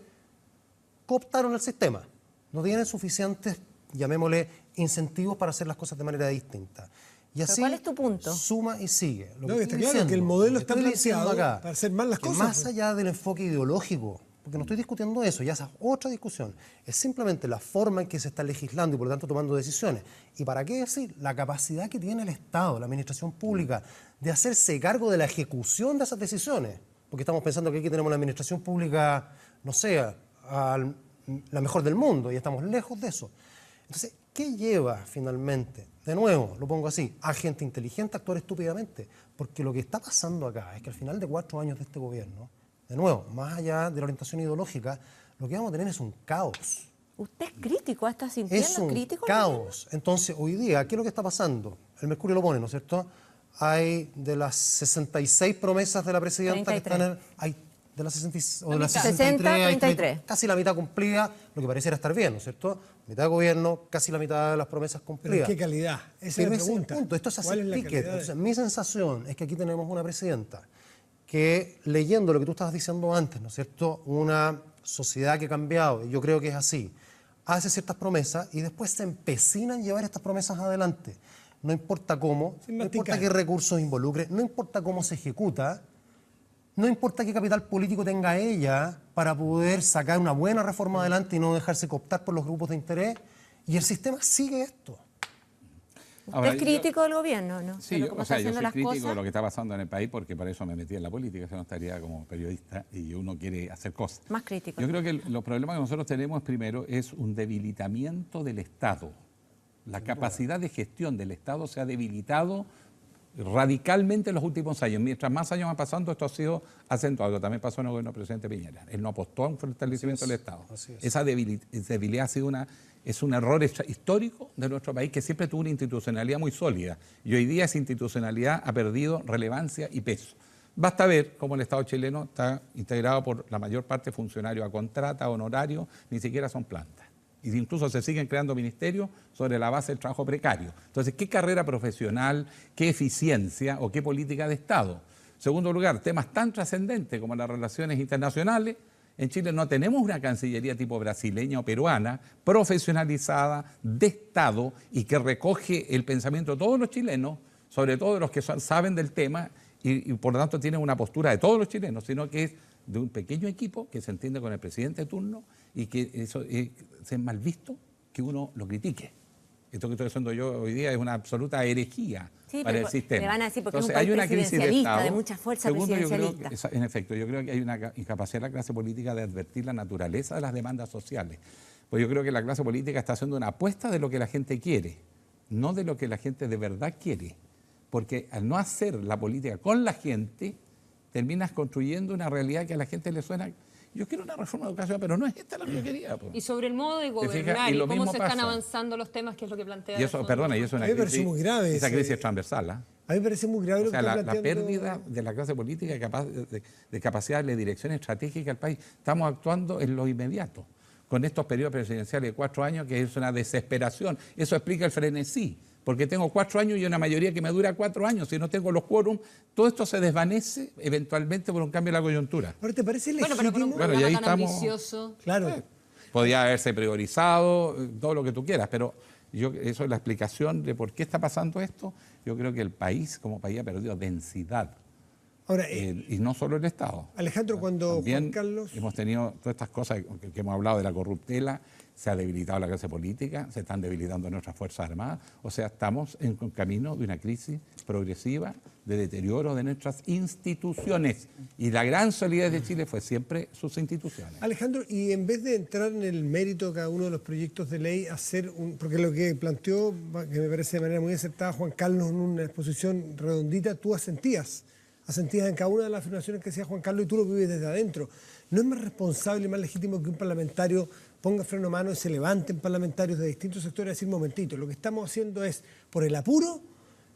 cooptaron el sistema, no tienen suficientes, llamémosle, incentivos para hacer las cosas de manera distinta. Y así ¿cuál es tu punto? suma y sigue. Lo No, que está estoy claro que el modelo lo que está estoy diciendo planteado para hacer mal las que cosas, más pues. allá del enfoque ideológico, porque no estoy discutiendo eso, ya esa es otra discusión, es simplemente la forma en que se está legislando y por lo tanto tomando decisiones. ¿Y para qué decir? La capacidad que tiene el Estado, la administración pública, de hacerse cargo de la ejecución de esas decisiones. Porque estamos pensando que aquí tenemos una administración pública, no sé, la mejor del mundo y estamos lejos de eso. Entonces, ¿qué lleva finalmente? De nuevo, lo pongo así, a gente inteligente a actuar estúpidamente. Porque lo que está pasando acá es que al final de 4 años de este gobierno, de nuevo, más allá de la orientación ideológica, lo que vamos a tener es un caos. ¿Usted es crítico? ¿Está sintiendo Es un crítico? caos. Entonces, hoy día, ¿qué es lo que está pasando? El Mercurio lo pone, ¿no es cierto? Hay de las 66 promesas de la presidenta que 33. están hay de las 60, o de las mitad. 63, hay 33. casi la mitad cumplida, lo que pareciera estar bien, ¿no es cierto? Mitad de gobierno, casi la mitad de las promesas Pero cumplidas. ¿qué calidad? Esa es Pero la ese es el pregunta. punto. Esto es ¿Cuál hacer la ticket. calidad de- Entonces, mi sensación es que aquí tenemos una presidenta que, leyendo lo que tú estabas diciendo antes, ¿no es cierto? Una sociedad que ha cambiado, y yo creo que es así, hace ciertas promesas y después se empecina en llevar estas promesas adelante. No importa cómo, Sin no importa masticar. qué recursos involucre, no importa cómo se ejecuta, no importa qué capital político tenga ella para poder sacar una buena reforma adelante y no dejarse cooptar por los grupos de interés, y el sistema sigue esto. ¿Usted Ahora, es crítico del gobierno, no? Sí, ¿De cómo o está sea, yo haciendo soy las crítico de cosas? lo que está pasando en el país porque para eso me metí en la política, si no estaría como periodista y uno quiere hacer cosas. Más crítico. Yo creo que los problemas que nosotros tenemos primero es un debilitamiento del Estado. La capacidad de gestión del Estado se ha debilitado radicalmente en los últimos años. Mientras más años van pasando, esto ha sido acentuado. También pasó en el gobierno del presidente Piñera. Él no apostó a un fortalecimiento del Estado. así es. Esa debilidad ha sido es un error histórico de nuestro país que siempre tuvo una institucionalidad muy sólida. Y hoy día esa institucionalidad ha perdido relevancia y peso. Basta ver cómo el Estado chileno está integrado por la mayor parte de funcionarios a contrata, honorarios, ni siquiera son plantas. Y incluso se siguen creando ministerios sobre la base del trabajo precario. Entonces, ¿qué carrera profesional, qué eficiencia o qué política de Estado? Segundo lugar, temas tan trascendentes como las relaciones internacionales. En Chile no tenemos una cancillería tipo brasileña o peruana, profesionalizada, de Estado y que recoge el pensamiento de todos los chilenos, sobre todo de los que saben del tema y por lo tanto tienen una postura de todos los chilenos, sino que es de un pequeño equipo que se entiende con el presidente de turno y que eso es mal visto que uno lo critique. Esto que estoy haciendo yo hoy día es una absoluta herejía para el sistema. Me van a decir porque Entonces, es un país hay una crisis de presidencialista, Estado. de mucha fuerza Segundo, presidencialista. en efecto, yo creo que hay una incapacidad de la clase política de advertir la naturaleza de las demandas sociales. Pues yo creo que la clase política está haciendo una apuesta de lo que la gente quiere, no de lo que la gente de verdad quiere. Porque al no hacer la política con la gente, terminas construyendo una realidad que a la gente le suena. Yo quiero una reforma de educación, pero no es esta la que yo quería. Po. Y sobre el modo de fijas? gobernar Y y lo cómo mismo se están pasa. avanzando los temas, que es lo que plantea. Y eso, perdona, y eso es A una mí me parece crisis, muy grave esa ese- crisis es transversal. ¿Ah? A mí me parece muy grave O lo que sea, está la planteando. pérdida de la clase política de capacidad de dirección estratégica del país. Estamos actuando en lo inmediato, con estos periodos presidenciales de 4 años, que es una desesperación. Eso explica el frenesí, porque tengo 4 años y una mayoría que me dura 4 años. Si no tengo los quórum, todo esto se desvanece eventualmente por un cambio de la coyuntura. Ahora, ¿te parece Bueno, legítimo? pero con un Bueno, y programa ahí tan estamos. ambicioso. Claro. Podía haberse priorizado, todo lo que tú quieras, pero eso es la explicación de por qué está pasando esto. Yo creo que el país, como país, ha perdido densidad. Ahora, Y no solo el Estado. Alejandro, cuando También Juan Carlos... hemos tenido todas estas cosas que hemos hablado de la corruptela, se ha debilitado la clase política, se están debilitando nuestras Fuerzas Armadas, o sea, estamos en camino de una crisis progresiva de deterioro de nuestras instituciones. Y la gran solidez de Chile fue siempre sus instituciones. Alejandro, y en vez de entrar en el mérito de cada uno de los proyectos de ley, porque lo que planteó, que me parece de manera muy acertada Juan Carlos en una exposición redondita, tú asentías en cada una de las afirmaciones que decía Juan Carlos y tú lo vives desde adentro. ¿No es más responsable y más legítimo que un parlamentario ponga freno a mano y se levanten parlamentarios de distintos sectores a decir, momentito, lo que estamos haciendo es, por el apuro,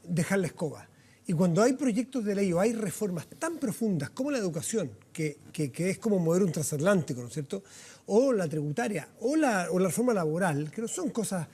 dejar la escoba? Y cuando hay proyectos de ley o hay reformas tan profundas como la educación, que es como mover un transatlántico, ¿no es cierto?, o la tributaria, o la reforma laboral, que no son cosas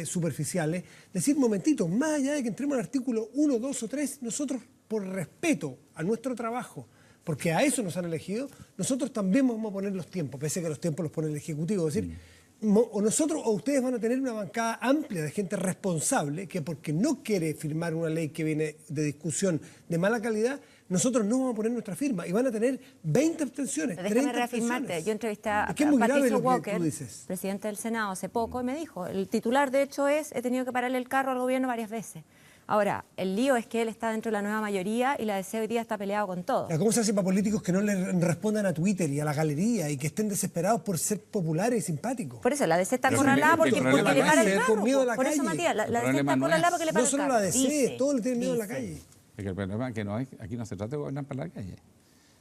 superficiales, decir, momentito, más allá de que entremos al artículo 1, 2 o 3, nosotros, por respeto a nuestro trabajo, porque a eso nos han elegido, nosotros también vamos a poner los tiempos, pese a que los tiempos los pone el Ejecutivo. Es decir, o nosotros o ustedes van a tener una bancada amplia de gente responsable que porque no quiere firmar una ley que viene de discusión de mala calidad, nosotros no vamos a poner nuestra firma y van a tener 20 abstenciones, 30 Déjame reafirmarte, abstenciones. yo entrevisté a Es que es muy grave Patricio lo que Walker, tú dices. presidente del Senado, hace poco, y me dijo, el titular de hecho es, he tenido que pararle el carro al gobierno varias veces. Ahora, el lío es que él está dentro de la nueva mayoría y la DC hoy día está peleado con todo. ¿Cómo se hace para políticos que no le respondan a Twitter y a la galería y que estén desesperados por ser populares y simpáticos? Por eso, la DC está Pero acorralada el porque problema le no para es el ser carro. con miedo a la Por eso, calle. Matías, la El DC está problema no acorralada es- porque le para No el solo carro. la DC, Dice, todos tienen miedo a la dice. calle. Es que el problema es que aquí no se trata de gobernar para la calle.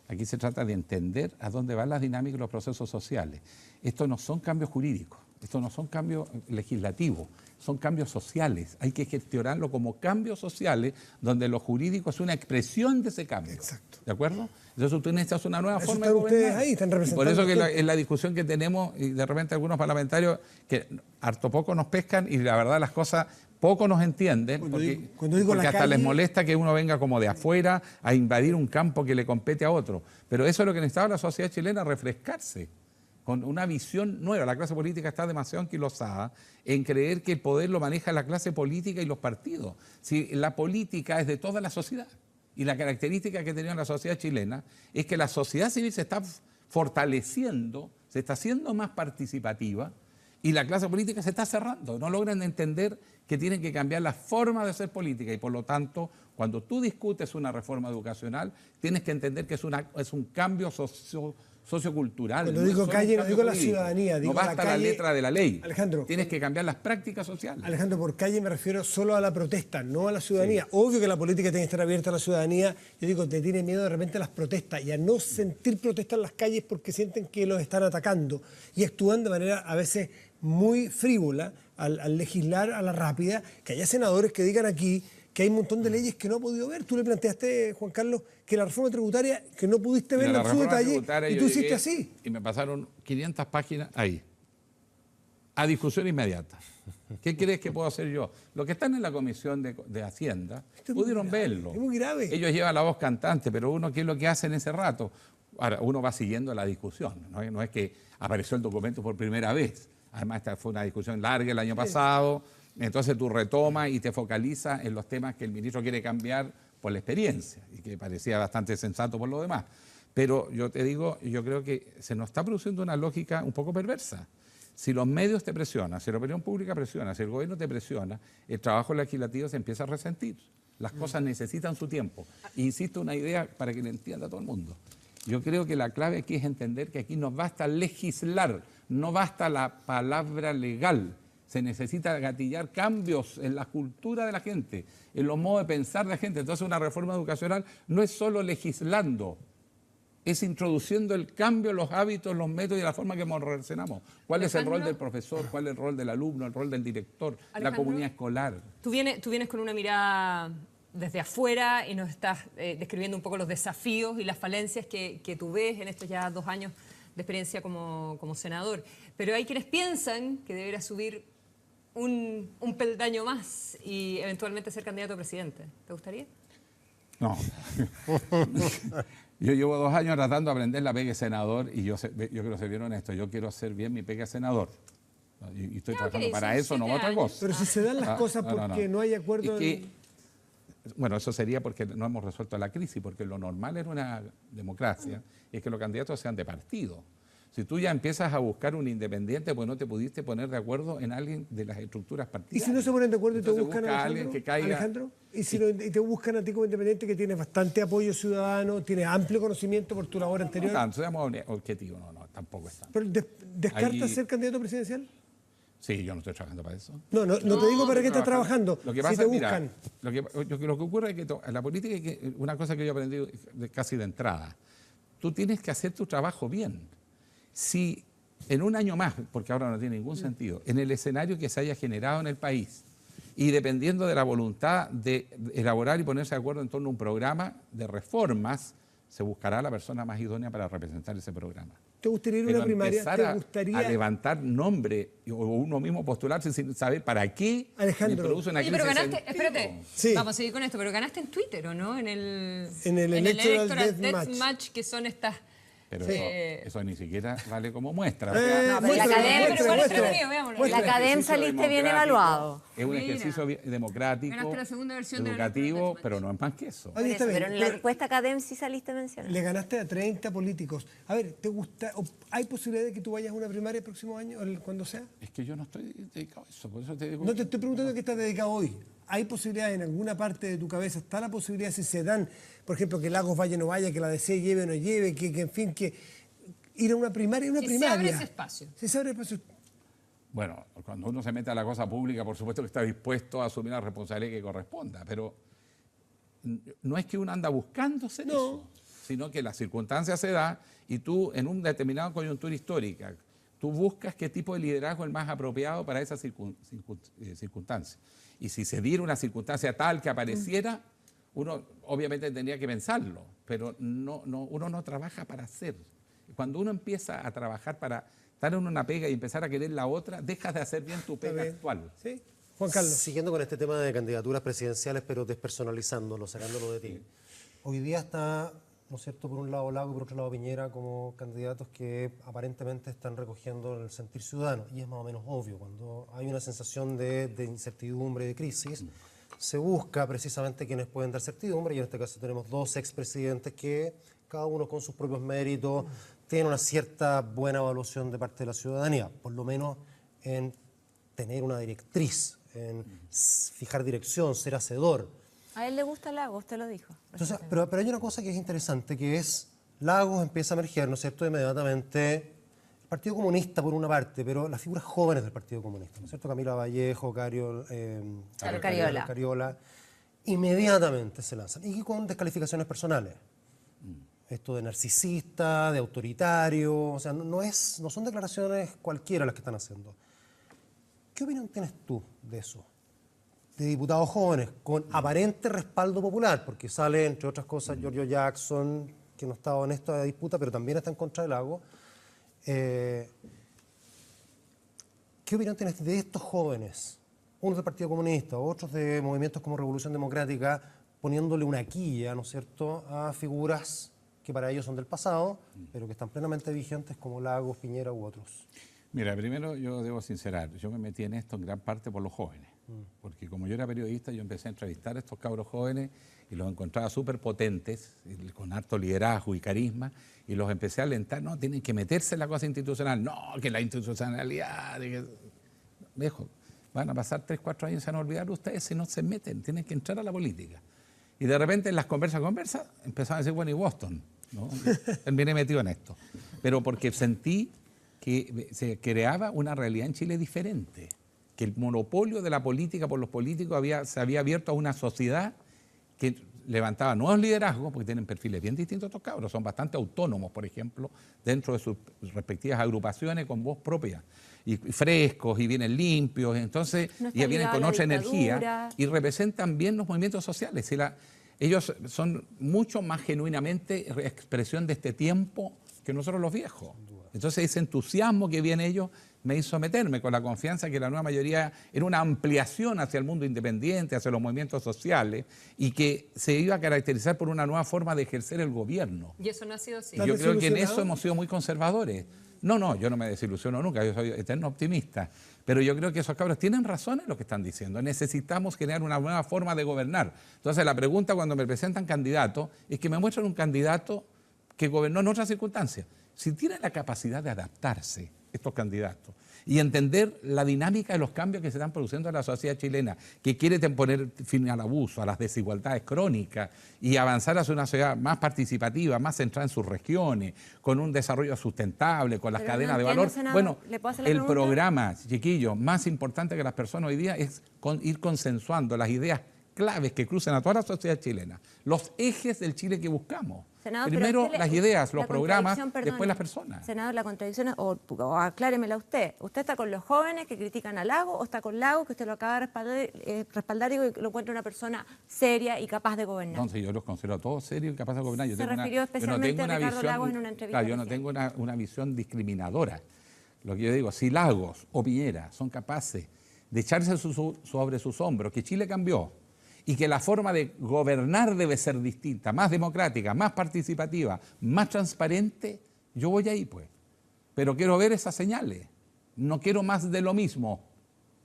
Aquí se trata de entender a dónde van las dinámicas y los procesos sociales. Estos no son cambios jurídicos, estos no son cambios legislativos, son cambios sociales. Hay que gestionarlo como cambios sociales, donde lo jurídico es una expresión de ese cambio. Exacto. ¿De acuerdo? Entonces tú necesitas una nueva Eso forma de están ustedes gobernar. ahí, están Y por representando eso que ustedes. en la discusión que tenemos, y de repente algunos parlamentarios que harto poco nos pescan y la verdad las cosas poco nos entienden, Cuando porque, digo- cuando digo porque la hasta calle- les molesta que uno venga como de afuera a invadir un campo que le compete a otro. Pero eso es lo que necesitaba la sociedad chilena, refrescarse con una visión nueva. La clase política está demasiado anquilosada en creer que el poder lo maneja la clase política y los partidos. Si la política es de toda la sociedad. Y la característica que tenía la sociedad chilena es que la sociedad civil se está fortaleciendo, se está haciendo más participativa y la clase política se está cerrando. No logran entender que tienen que cambiar la forma de hacer política y por lo tanto, cuando tú discutes una reforma educacional, tienes que entender que es un cambio sociocultural. Cuando no digo es solo calle, un no cambio digo la jurídico. ciudadanía, digo no basta la calle. letra de la ley. Alejandro, tienes que cambiar las prácticas sociales. Alejandro, por calle me refiero solo a la protesta, no a la ciudadanía. Obvio que la política tiene que estar abierta a la ciudadanía. Yo digo, te tiene miedo de repente a las protestas y a no sentir protesta en las calles porque sienten que los están atacando y actúan de manera a veces muy frívola al legislar a la rápida, que haya senadores que digan aquí que hay un montón de leyes que no ha podido ver. Tú le planteaste, Juan Carlos, que la reforma tributaria, que no pudiste Mira, verla en su reforma detalle, tributaria y yo tú hiciste llegué así. Y me pasaron 500 páginas ahí, a discusión inmediata. ¿Qué crees que puedo hacer yo? Los que están en la Comisión de Hacienda Esto es muy pudieron grave, verlo. es muy grave. Ellos llevan la voz cantante, pero uno, ¿qué es lo que hace en ese rato? Ahora, uno va siguiendo la discusión, no es que apareció el documento por primera vez. Además, esta fue una discusión larga el año pasado, entonces tú retomas y te focalizas en los temas que el ministro quiere cambiar por la experiencia, y que parecía bastante sensato por lo demás. Pero yo te digo, yo creo que se nos está produciendo una lógica un poco perversa. Si los medios te presionan, si la opinión pública presiona, si el gobierno te presiona, el trabajo legislativo se empieza a resentir. Las cosas necesitan su tiempo. E insisto, una idea para que le entienda a todo el mundo. Yo creo que la clave aquí es entender que aquí no basta legislar, no basta la palabra legal. Se necesita gatillar cambios en la cultura de la gente, en los modos de pensar de la gente. Entonces, una reforma educacional no es solo legislando, es introduciendo el cambio en los hábitos, los métodos y la forma que nos relacionamos. ¿Cuál es el rol del profesor? ¿Cuál es el rol del alumno? ¿El rol del director? La Alejandro, comunidad escolar. Tú vienes con una mirada desde afuera y nos estás describiendo un poco los desafíos y las falencias que tú ves en estos ya 2 años de experiencia como senador. Pero hay quienes piensan que debería subir un peldaño más y eventualmente ser candidato a presidente. ¿Te gustaría? No. Yo llevo 2 años tratando de aprender la pega de senador y yo quiero ser bien honesto, yo quiero hacer bien mi pega de senador. Y estoy trabajando para eso, no otra cosa. Pero si se dan las cosas porque no hay acuerdo... Bueno, eso sería porque no hemos resuelto la crisis, porque lo normal en una democracia es que los candidatos sean de partido. Si tú ya empiezas a buscar un independiente, pues no te pudiste poner de acuerdo en alguien de las estructuras ¿Y partidarias. si no se ponen de acuerdo y te Entonces buscan busca a alguien que caiga. Alejandro? ¿Y te buscan a ti como independiente que tienes bastante apoyo ciudadano, tienes amplio conocimiento por tu labor anterior? No tanto, seamos objetivos, no, tampoco es tanto. ¿Pero descartas Ahí- ser candidato presidencial? Sí, yo no estoy trabajando para eso. No te digo para qué estás trabajando. Lo que Si pasa te es, mira, buscan. lo que ocurre es que la política es que una cosa que yo he aprendido casi de entrada. Tú tienes que hacer tu trabajo bien. Si en un año más, porque ahora no tiene ningún sentido, en el escenario que se haya generado en el país y dependiendo de la voluntad de elaborar y ponerse de acuerdo en torno a un programa de reformas, se buscará la persona más idónea para representar ese programa. ¿Te gustaría ir a Pero una primaria? empezar ¿Te gustaría...? a levantar nombre o uno mismo postularse sin saber para qué Alejandro. me produce una Oye, crisis pero de ganaste, sentido. espérate, Sí. vamos a seguir con esto, pero ganaste en Twitter, ¿o no? En el Electoral Deathmatch. Deathmatch, que son estas... Pero Sí. eso ni siquiera vale como muestra. No, pero la muéstralo, academia- pero igual muéstralo. entretenido, veámoslo. La Es un academia ejercicio saliste bien democrático, evaluado. Es un Mira. ejercicio democrático, Ganaste la segunda versión de educativo, Deathmatch. pero no es más que eso. Oye, está bien, Pero en la pero- encuesta académica sí saliste mencionado. Le ganaste a 30 políticos. A ver, ¿te gusta? ¿Hay posibilidad de que tú vayas a una primaria el próximo año, cuando sea? Es que yo no estoy dedicado a eso, por eso te digo. No te estoy preguntando a qué estás dedicado hoy. ¿Hay posibilidad en alguna parte de tu cabeza? ¿Está la posibilidad, si se dan, por ejemplo, que Lagos vaya o no vaya, que la DC lleve o no lleve, que en fin, que ir a una primaria, Si se abre ese espacio. Si se abre espacio. Bueno, cuando uno se mete a la cosa pública, por supuesto que está dispuesto a asumir la responsabilidad que corresponda, pero no es que uno anda buscándose eso, sino que la circunstancia se da y tú en una determinada coyuntura histórica, tú buscas qué tipo de liderazgo es el más apropiado para esa circunstancia. Y si se diera una circunstancia tal que apareciera, uno obviamente tendría que pensarlo, pero uno no trabaja para hacer. Cuando uno empieza a trabajar para estar en una pega y empezar a querer la otra, dejas de hacer bien tu pega bien. actual. ¿Sí? Juan Carlos. Siguiendo con este tema de candidaturas presidenciales, pero despersonalizándolo, sacándolo de ti. Hoy día está, ¿no es cierto?, por un lado Lago y por otro lado Piñera como candidatos que aparentemente están recogiendo el sentir ciudadano. Y es más o menos obvio, cuando hay una sensación de incertidumbre, de crisis, se busca precisamente quienes pueden dar certidumbre, y en este caso tenemos 2 expresidentes que, cada uno con sus propios méritos, tienen una cierta buena evaluación de parte de la ciudadanía, por lo menos en tener una directriz, en fijar dirección, ser hacedor. A él le gusta Lago, usted lo dijo. Entonces, pero hay una cosa que es interesante, que es, Lagos empieza a emerger, ¿no es cierto?, inmediatamente el Partido Comunista por una parte, pero las figuras jóvenes del Partido Comunista, ¿no es cierto?, Camila Vallejo, Cariola, inmediatamente se lanzan, y con descalificaciones personales. Esto de narcisista, de autoritario, o sea, no son declaraciones cualquiera las que están haciendo. ¿Qué opinión tienes tú de eso? de diputados jóvenes con aparente respaldo popular, porque sale, entre otras cosas, Giorgio Jackson, que no estaba en esta disputa, pero también está en contra del lago. ¿Qué opinión tienes de estos jóvenes? Unos del Partido Comunista, otros de movimientos como Revolución Democrática, poniéndole una quilla, ¿no es cierto?, a figuras que para ellos son del pasado, pero que están plenamente vigentes como Lagos, Piñera u otros. Mira, primero yo debo sincerar, yo me metí en esto en gran parte por los jóvenes, porque como yo era periodista, yo empecé a entrevistar a estos cabros jóvenes y los encontraba súper potentes, con harto liderazgo y carisma, y los empecé a alentar, no, tienen que meterse en la cosa institucional, no, que la institucionalidad, viejo, van a pasar 3, 4 años y se van a olvidar ustedes si no se meten, tienen que entrar a la política. Y de repente en las conversas, empezaban a decir, bueno, y Boston, ¿no? Terminé metido en esto, pero porque sentí que se creaba una realidad en Chile diferente, que el monopolio de la política por los políticos se había abierto a una sociedad que levantaba nuevos liderazgos, porque tienen perfiles bien distintos estos cabros, son bastante autónomos, por ejemplo, dentro de sus respectivas agrupaciones con voz propia, y frescos, y vienen limpios, entonces ya vienen con otra energía, y representan bien los movimientos sociales. Ellos son mucho más genuinamente expresión de este tiempo que nosotros los viejos. Entonces ese entusiasmo que viene ellos me hizo meterme con la confianza que la nueva mayoría era una ampliación hacia el mundo independiente, hacia los movimientos sociales y que se iba a caracterizar por una nueva forma de ejercer el gobierno. Y eso no ha sido así. Y yo creo que en eso hemos sido muy conservadores. No, yo no me desilusiono nunca, yo soy eterno optimista. Pero yo creo que esos cabros tienen razón en lo que están diciendo. Necesitamos generar una nueva forma de gobernar. Entonces la pregunta cuando me presentan candidatos es que me muestran un candidato que gobernó en otras circunstancias. Si tienen la capacidad de adaptarse estos candidatos y entender la dinámica de los cambios que se están produciendo en la sociedad chilena, que quiere poner fin al abuso, a las desigualdades crónicas y avanzar hacia una sociedad más participativa, más centrada en sus regiones, con un desarrollo sustentable, con las cadenas de valor. Bueno, el programa, chiquillos, más importante que las personas hoy día es ir consensuando las ideas claves que crucen a toda la sociedad chilena, los ejes del Chile que buscamos. Senador, primero las ideas, los programas, después las personas. Senador, la contradicción, o acláremela usted. ¿Usted está con los jóvenes que critican a Lago o está con Lago, que usted lo acaba de respaldar y lo encuentra una persona seria y capaz de gobernar? Entonces yo los considero a todos serios y capaces de gobernar. Se refirió especialmente a Ricardo Lagos en una entrevista. Claro, yo no tengo una visión discriminadora. Lo que yo digo, si Lagos o Piñera son capaces de echarse sobre sus hombros, que Chile cambió, y que la forma de gobernar debe ser distinta, más democrática, más participativa, más transparente, yo voy ahí pues. Pero quiero ver esas señales, no quiero más de lo mismo,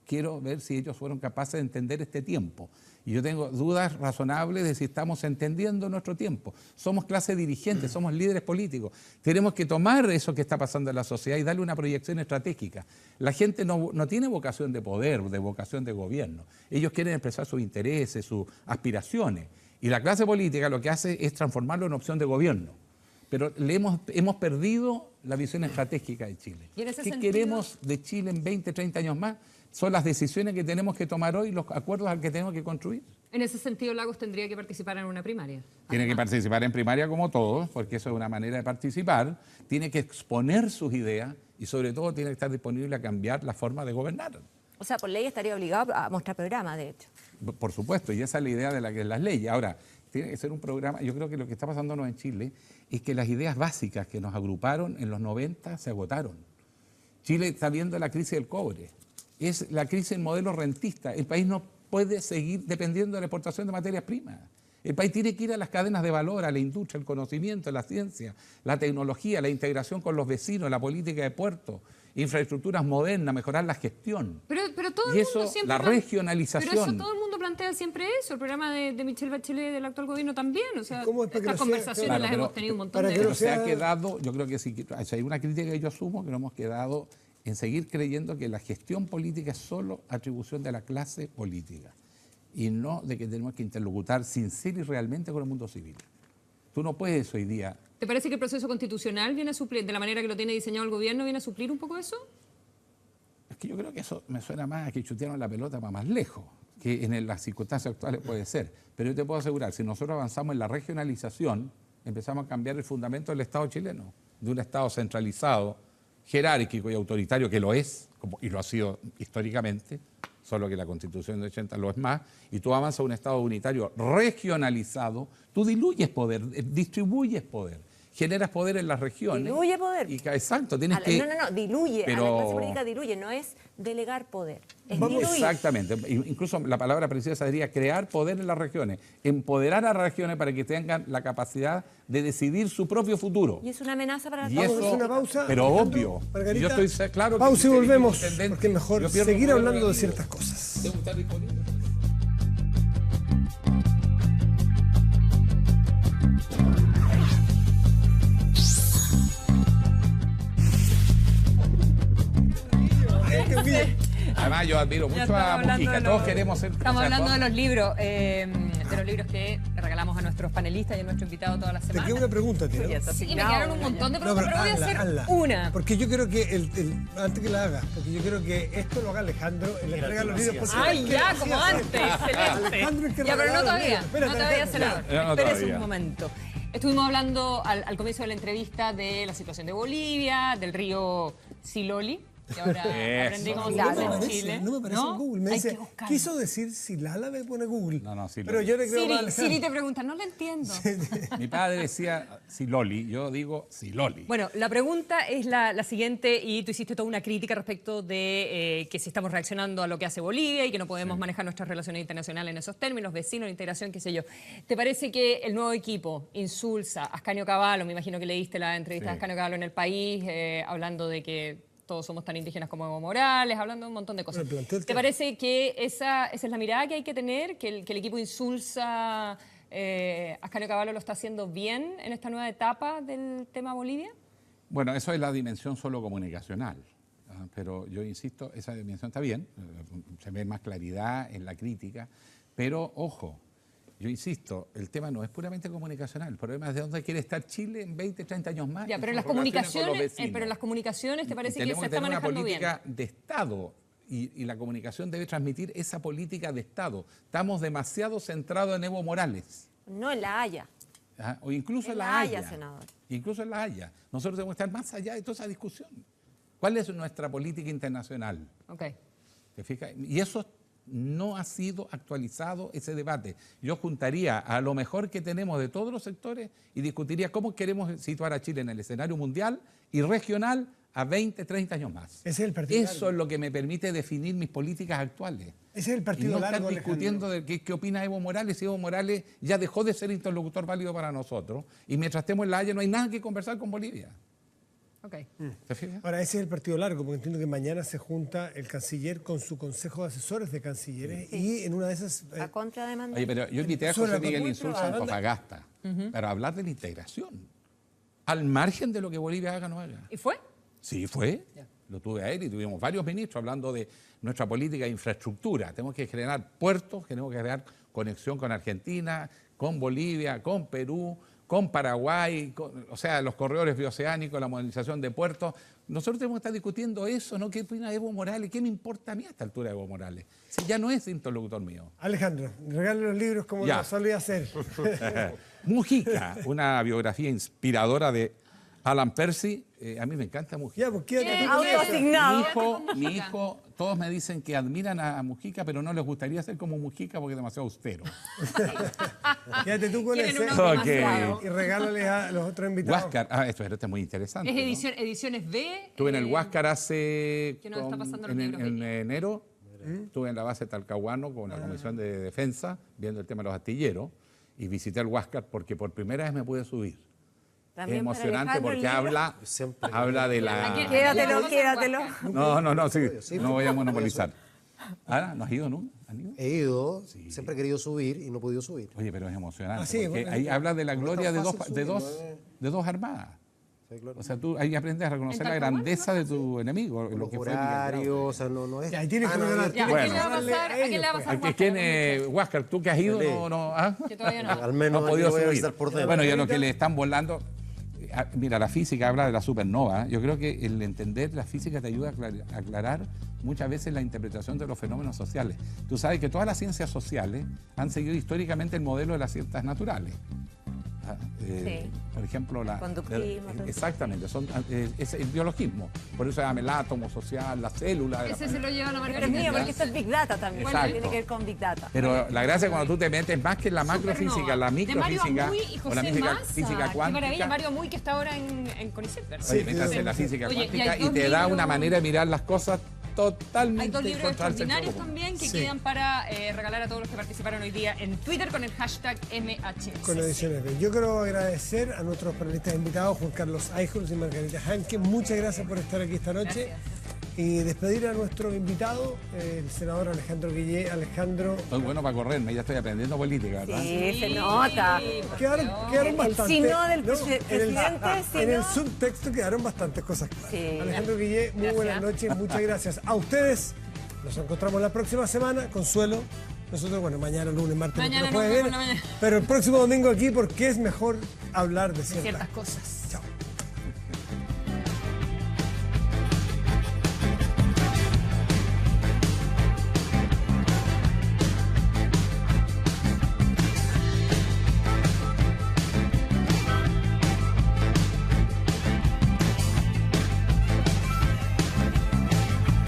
quiero ver si ellos fueron capaces de entender este tiempo. Y yo tengo dudas razonables de si estamos entendiendo nuestro tiempo. Somos clase dirigente, somos líderes políticos. Tenemos que tomar eso que está pasando en la sociedad y darle una proyección estratégica. La gente no tiene vocación de poder, de vocación de gobierno. Ellos quieren expresar sus intereses, sus aspiraciones. Y la clase política lo que hace es transformarlo en opción de gobierno. Pero hemos perdido la visión estratégica de Chile. ¿Qué queremos de Chile en 20, 30 años más? Son las decisiones que tenemos que tomar hoy, los acuerdos al que tenemos que construir. En ese sentido, Lagos tendría que participar en una primaria. Tiene que participar en primaria como todos, porque eso es una manera de participar. Tiene que exponer sus ideas y sobre todo tiene que estar disponible a cambiar la forma de gobernar. O sea, por ley estaría obligado a mostrar programa, de hecho. Por supuesto, y esa es la idea de las leyes. Ahora, tiene que ser un programa. Yo creo que lo que está pasándonos en Chile es que las ideas básicas que nos agruparon en los 90 se agotaron. Chile está viendo la crisis del cobre. Es la crisis del modelo rentista. El país no puede seguir dependiendo de la exportación de materias primas. El país tiene que ir a las cadenas de valor, a la industria, el conocimiento, la ciencia, la tecnología, la integración con los vecinos, la política de puertos, infraestructuras modernas, mejorar la gestión. Pero todo y el mundo eso, siempre la regionalización. Pero eso todo el mundo plantea siempre eso. El programa de Michelle Bachelet del actual gobierno también. O sea, ¿Cómo es para que estas no sea? conversaciones Claro, las pero hemos tenido un montón para de que no veces. Se ha sea- quedado, yo creo que sí, hay una crítica que yo asumo, que no hemos quedado en seguir creyendo que la gestión política es solo atribución de la clase política y no de que tenemos que interlocutar sincero y realmente con el mundo civil. Tú no puedes hoy día... ¿Te parece que el proceso constitucional viene a suplir, de la manera que lo tiene diseñado el gobierno, viene a suplir un poco eso? Es que yo creo que eso me suena más a que chutearon la pelota para más lejos, que en las circunstancias actuales puede ser. Pero yo te puedo asegurar, si nosotros avanzamos en la regionalización, empezamos a cambiar el fundamento del Estado chileno, de un Estado centralizado, jerárquico y autoritario, que lo es, y lo ha sido históricamente, solo que la Constitución de 80 lo es más, y tú avanzas a un Estado unitario regionalizado, tú diluyes poder, distribuyes poder, generas poder en las regiones. Diluye poder. Exacto, tienes que... No, diluye. A pero- la clase política diluye, no es delegar poder, es Vamos- diluir. Exactamente, incluso la palabra precisa sería crear poder en las regiones, empoderar a las regiones para que tengan la capacidad de decidir su propio futuro. Y es una amenaza para la Y Vamos a eso- hacer una pausa. pero Alejandro, obvio. Margarita, Yo estoy claro que pausa y el volvemos, intendente- porque es mejor yo pierdo seguir poder hablando de relativo. ciertas cosas. Debo estar disponible. Además, yo admiro mucho estamos a hablando Mujica. de Todos los- queremos ser. Estamos o sea, hablando de todos- los libros que regalamos a nuestros panelistas y a nuestro invitado todas las Te semanas. queda una pregunta, tío. Sí, me quedaron un montón de preguntas, pero voy a hacer hazla. una. Porque yo creo que, antes que la hagas, porque yo creo que esto lo haga Alejandro en la entrega de los libros. porque- Ay, ya, Sí, como así. antes, Alejandro excelente. es que Ya, pero no regalaba los todavía, libros. no Espérate, todavía, Alejandro, senador. ya. No Espérese todavía. un momento. Estuvimos hablando al comienzo de la entrevista de la situación de Bolivia, del río Siloli, que ahora Eso. aprendí cómo se No dice me en aparece, Chile. no me aparece en Google. Me Hay dice, que buscarlo. quiso decir Silala, me pone Google. No, Siloli. Pero yo le creo más a Siri, Alejandro. Siri te pregunta, no lo entiendo. Mi padre decía Siloli, yo digo Siloli. Bueno, la pregunta es la siguiente, y tú hiciste toda una crítica respecto de que si estamos reaccionando a lo que hace Bolivia y que no podemos manejar nuestras relaciones internacionales en esos términos, vecinos, integración, qué sé yo. ¿Te parece que el nuevo equipo, Insulza, Ascanio Cavallo, me imagino que leíste la entrevista Sí. de Ascanio Cavallo en El País, hablando de que todos somos tan indígenas como Evo Morales, hablando de un montón de cosas. Bueno, planteó el ¿Te tema. parece que esa es la mirada que hay que tener, que el equipo Insulza, Ascanio Cavallo lo está haciendo bien en esta nueva etapa del tema Bolivia? Bueno, eso es la dimensión solo comunicacional. Pero yo insisto, esa dimensión está bien, se ve más claridad en la crítica, pero ojo, yo insisto, el tema no es puramente comunicacional, el problema es de dónde quiere estar Chile en 20, 30 años más. Ya, en pero en sus las relaciones con los comunicaciones, vecinos. pero en las comunicaciones, ¿te parece que Tenemos se está tener una manejando bien? política de Estado y la comunicación debe transmitir esa política de Estado. Estamos demasiado centrados en Evo Morales. No en La Haya. O incluso en En La La Haya. Haya, senador. Incluso en La Haya. Nosotros tenemos que estar más allá de toda esa discusión. ¿Cuál es nuestra política internacional? Ok. ¿Te fijas? Y eso no ha sido actualizado, ese debate. Yo juntaría a lo mejor que tenemos de todos los sectores y discutiría cómo queremos situar a Chile en el escenario mundial y regional a 20, 30 años más. Ese es el partido Eso largo. es lo que me permite definir mis políticas actuales. Ese es el Y partido no largo, estar discutiendo Alejandro. de qué opina Evo Morales. Si Evo Morales ya dejó de ser interlocutor válido para nosotros y mientras estemos en La Haya no hay nada que conversar con Bolivia. Ok. ¿Te fijas? Ahora, ese es el partido largo, porque entiendo que mañana se junta el canciller con su consejo de asesores de cancilleres y en una de esas... A contrademanda. Oye, pero yo invité a Sobre José la Miguel propuesta, Insulza a la banda- Antofagasta para hablar de la integración, al margen de lo que Bolivia haga o no haga. ¿Y fue? Sí, fue. Lo tuve a él y tuvimos varios ministros hablando de nuestra política de infraestructura. Tenemos que generar puertos, tenemos que crear conexión con Argentina, con Bolivia, con Perú, con Paraguay, o sea, los corredores bioceánicos, la modernización de puertos. Nosotros tenemos que estar discutiendo eso, ¿no? ¿Qué opina Evo Morales? ¿Qué me importa a mí a esta altura Evo Morales? Si ya no es interlocutor mío. Alejandro, regale los libros como Ya. lo solía hacer. Mujica, una biografía inspiradora de Alan Percy. A mí me encanta Mujica. Ya, pues quédate ¿Qué? tú con eso. Autoasignado. Mi hijo, todos me dicen que admiran a Mujica, pero no les gustaría ser como Mujica porque es demasiado austero. Quédate tú con Quieren ese. uno Ok. demasiado. Y regálales a los otros invitados. Huáscar, esto es muy interesante. Es ¿no? ediciones B. Estuve en el Huáscar hace ¿qué nos está pasando los en, libros en aquí? enero. Estuve en la base Talcahuano con la Comisión de Defensa, viendo el tema de los astilleros, y visité el Huáscar porque por primera vez me pude subir. Es También para emocionante Alejandro el porque libro. habla de ¿A la... quién- Quédatelo, quédatelo. No, sí, no voy a monopolizar. ¿Ahora? ¿No has ido nunca? ¿Han ido? He ido, siempre he querido subir y no he podido subir. Oye, pero es emocionante, Ah, sí, porque bueno, ahí habla de la no es gloria tan de dos, fácil de, subir, dos, no es- de dos armadas. Sí, claro. O sea, tú ahí aprendes a reconocer ¿En la Talcahuano, grandeza de tu enemigo. Los lo que fue Miguel Grau. horarios, o sea, no es. Ya, ahí tienes que tan regalar. abierto. Ya, ¿a quién le va a Bueno. pasar? ¿A quién le va a pasar? Al que Huáscar? tiene Huáscar, tú que has ido, no, ¿ah? Que todavía no. Al menos No ha aquí podido lo voy a subir. visitar por dentro. Bueno, y a lo que le están volando, mira, la física habla de la supernova. Yo creo que el entender la física te ayuda a aclarar muchas veces la interpretación de los fenómenos sociales. Tú sabes que todas las ciencias sociales han seguido históricamente el modelo de las ciencias naturales. Sí. Por ejemplo, Conductismo, todo eso. exactamente, es el biologismo. Por eso se llama el átomo social, la célula. de la Ese se lo llevan a Pero Margarita. es mío, porque esto es Big Data también. Exacto. Tiene que ver con Big Data. Pero la gracia es cuando tú te metes más que en la macrofísica, la De Mario microfísica Amuy y o la José física Massa. Qué maravilla, cuántica. Mario Amuy que está ahora en CONICET, ¿verdad? Oye, métase en la física Oye, y hay cuántica y dos te da libros- una manera de mirar las cosas totalmente Hay 2 libros contra el sentido extraordinarios común. también que Sí. quedan para regalar a todos los que participaron hoy día en Twitter con el hashtag MHS. Con ediciones B. Yo quiero agradecer a nuestros panelistas invitados, Juan Carlos Eichholz y Margarita Hanke. Muchas gracias por estar aquí esta noche. Y despedir a nuestro invitado, el senador Alejandro Guillé. Alejandro, Estoy bueno para correrme, ya estoy aprendiendo política, ¿verdad? Sí, se nota. quedaron El bastante. sino del ¿no? presidente, si En el no- subtexto quedaron bastantes cosas claras. Sí. Alejandro Guillé, muy buenas noches, muchas gracias a ustedes. Nos encontramos la próxima semana. Consuelo, nosotros, bueno, mañana, lunes, martes, Mañana no nos puede vemos ver, en la mañana. pero el próximo domingo aquí porque es mejor hablar de ciertas Ciertas cosas. Chao.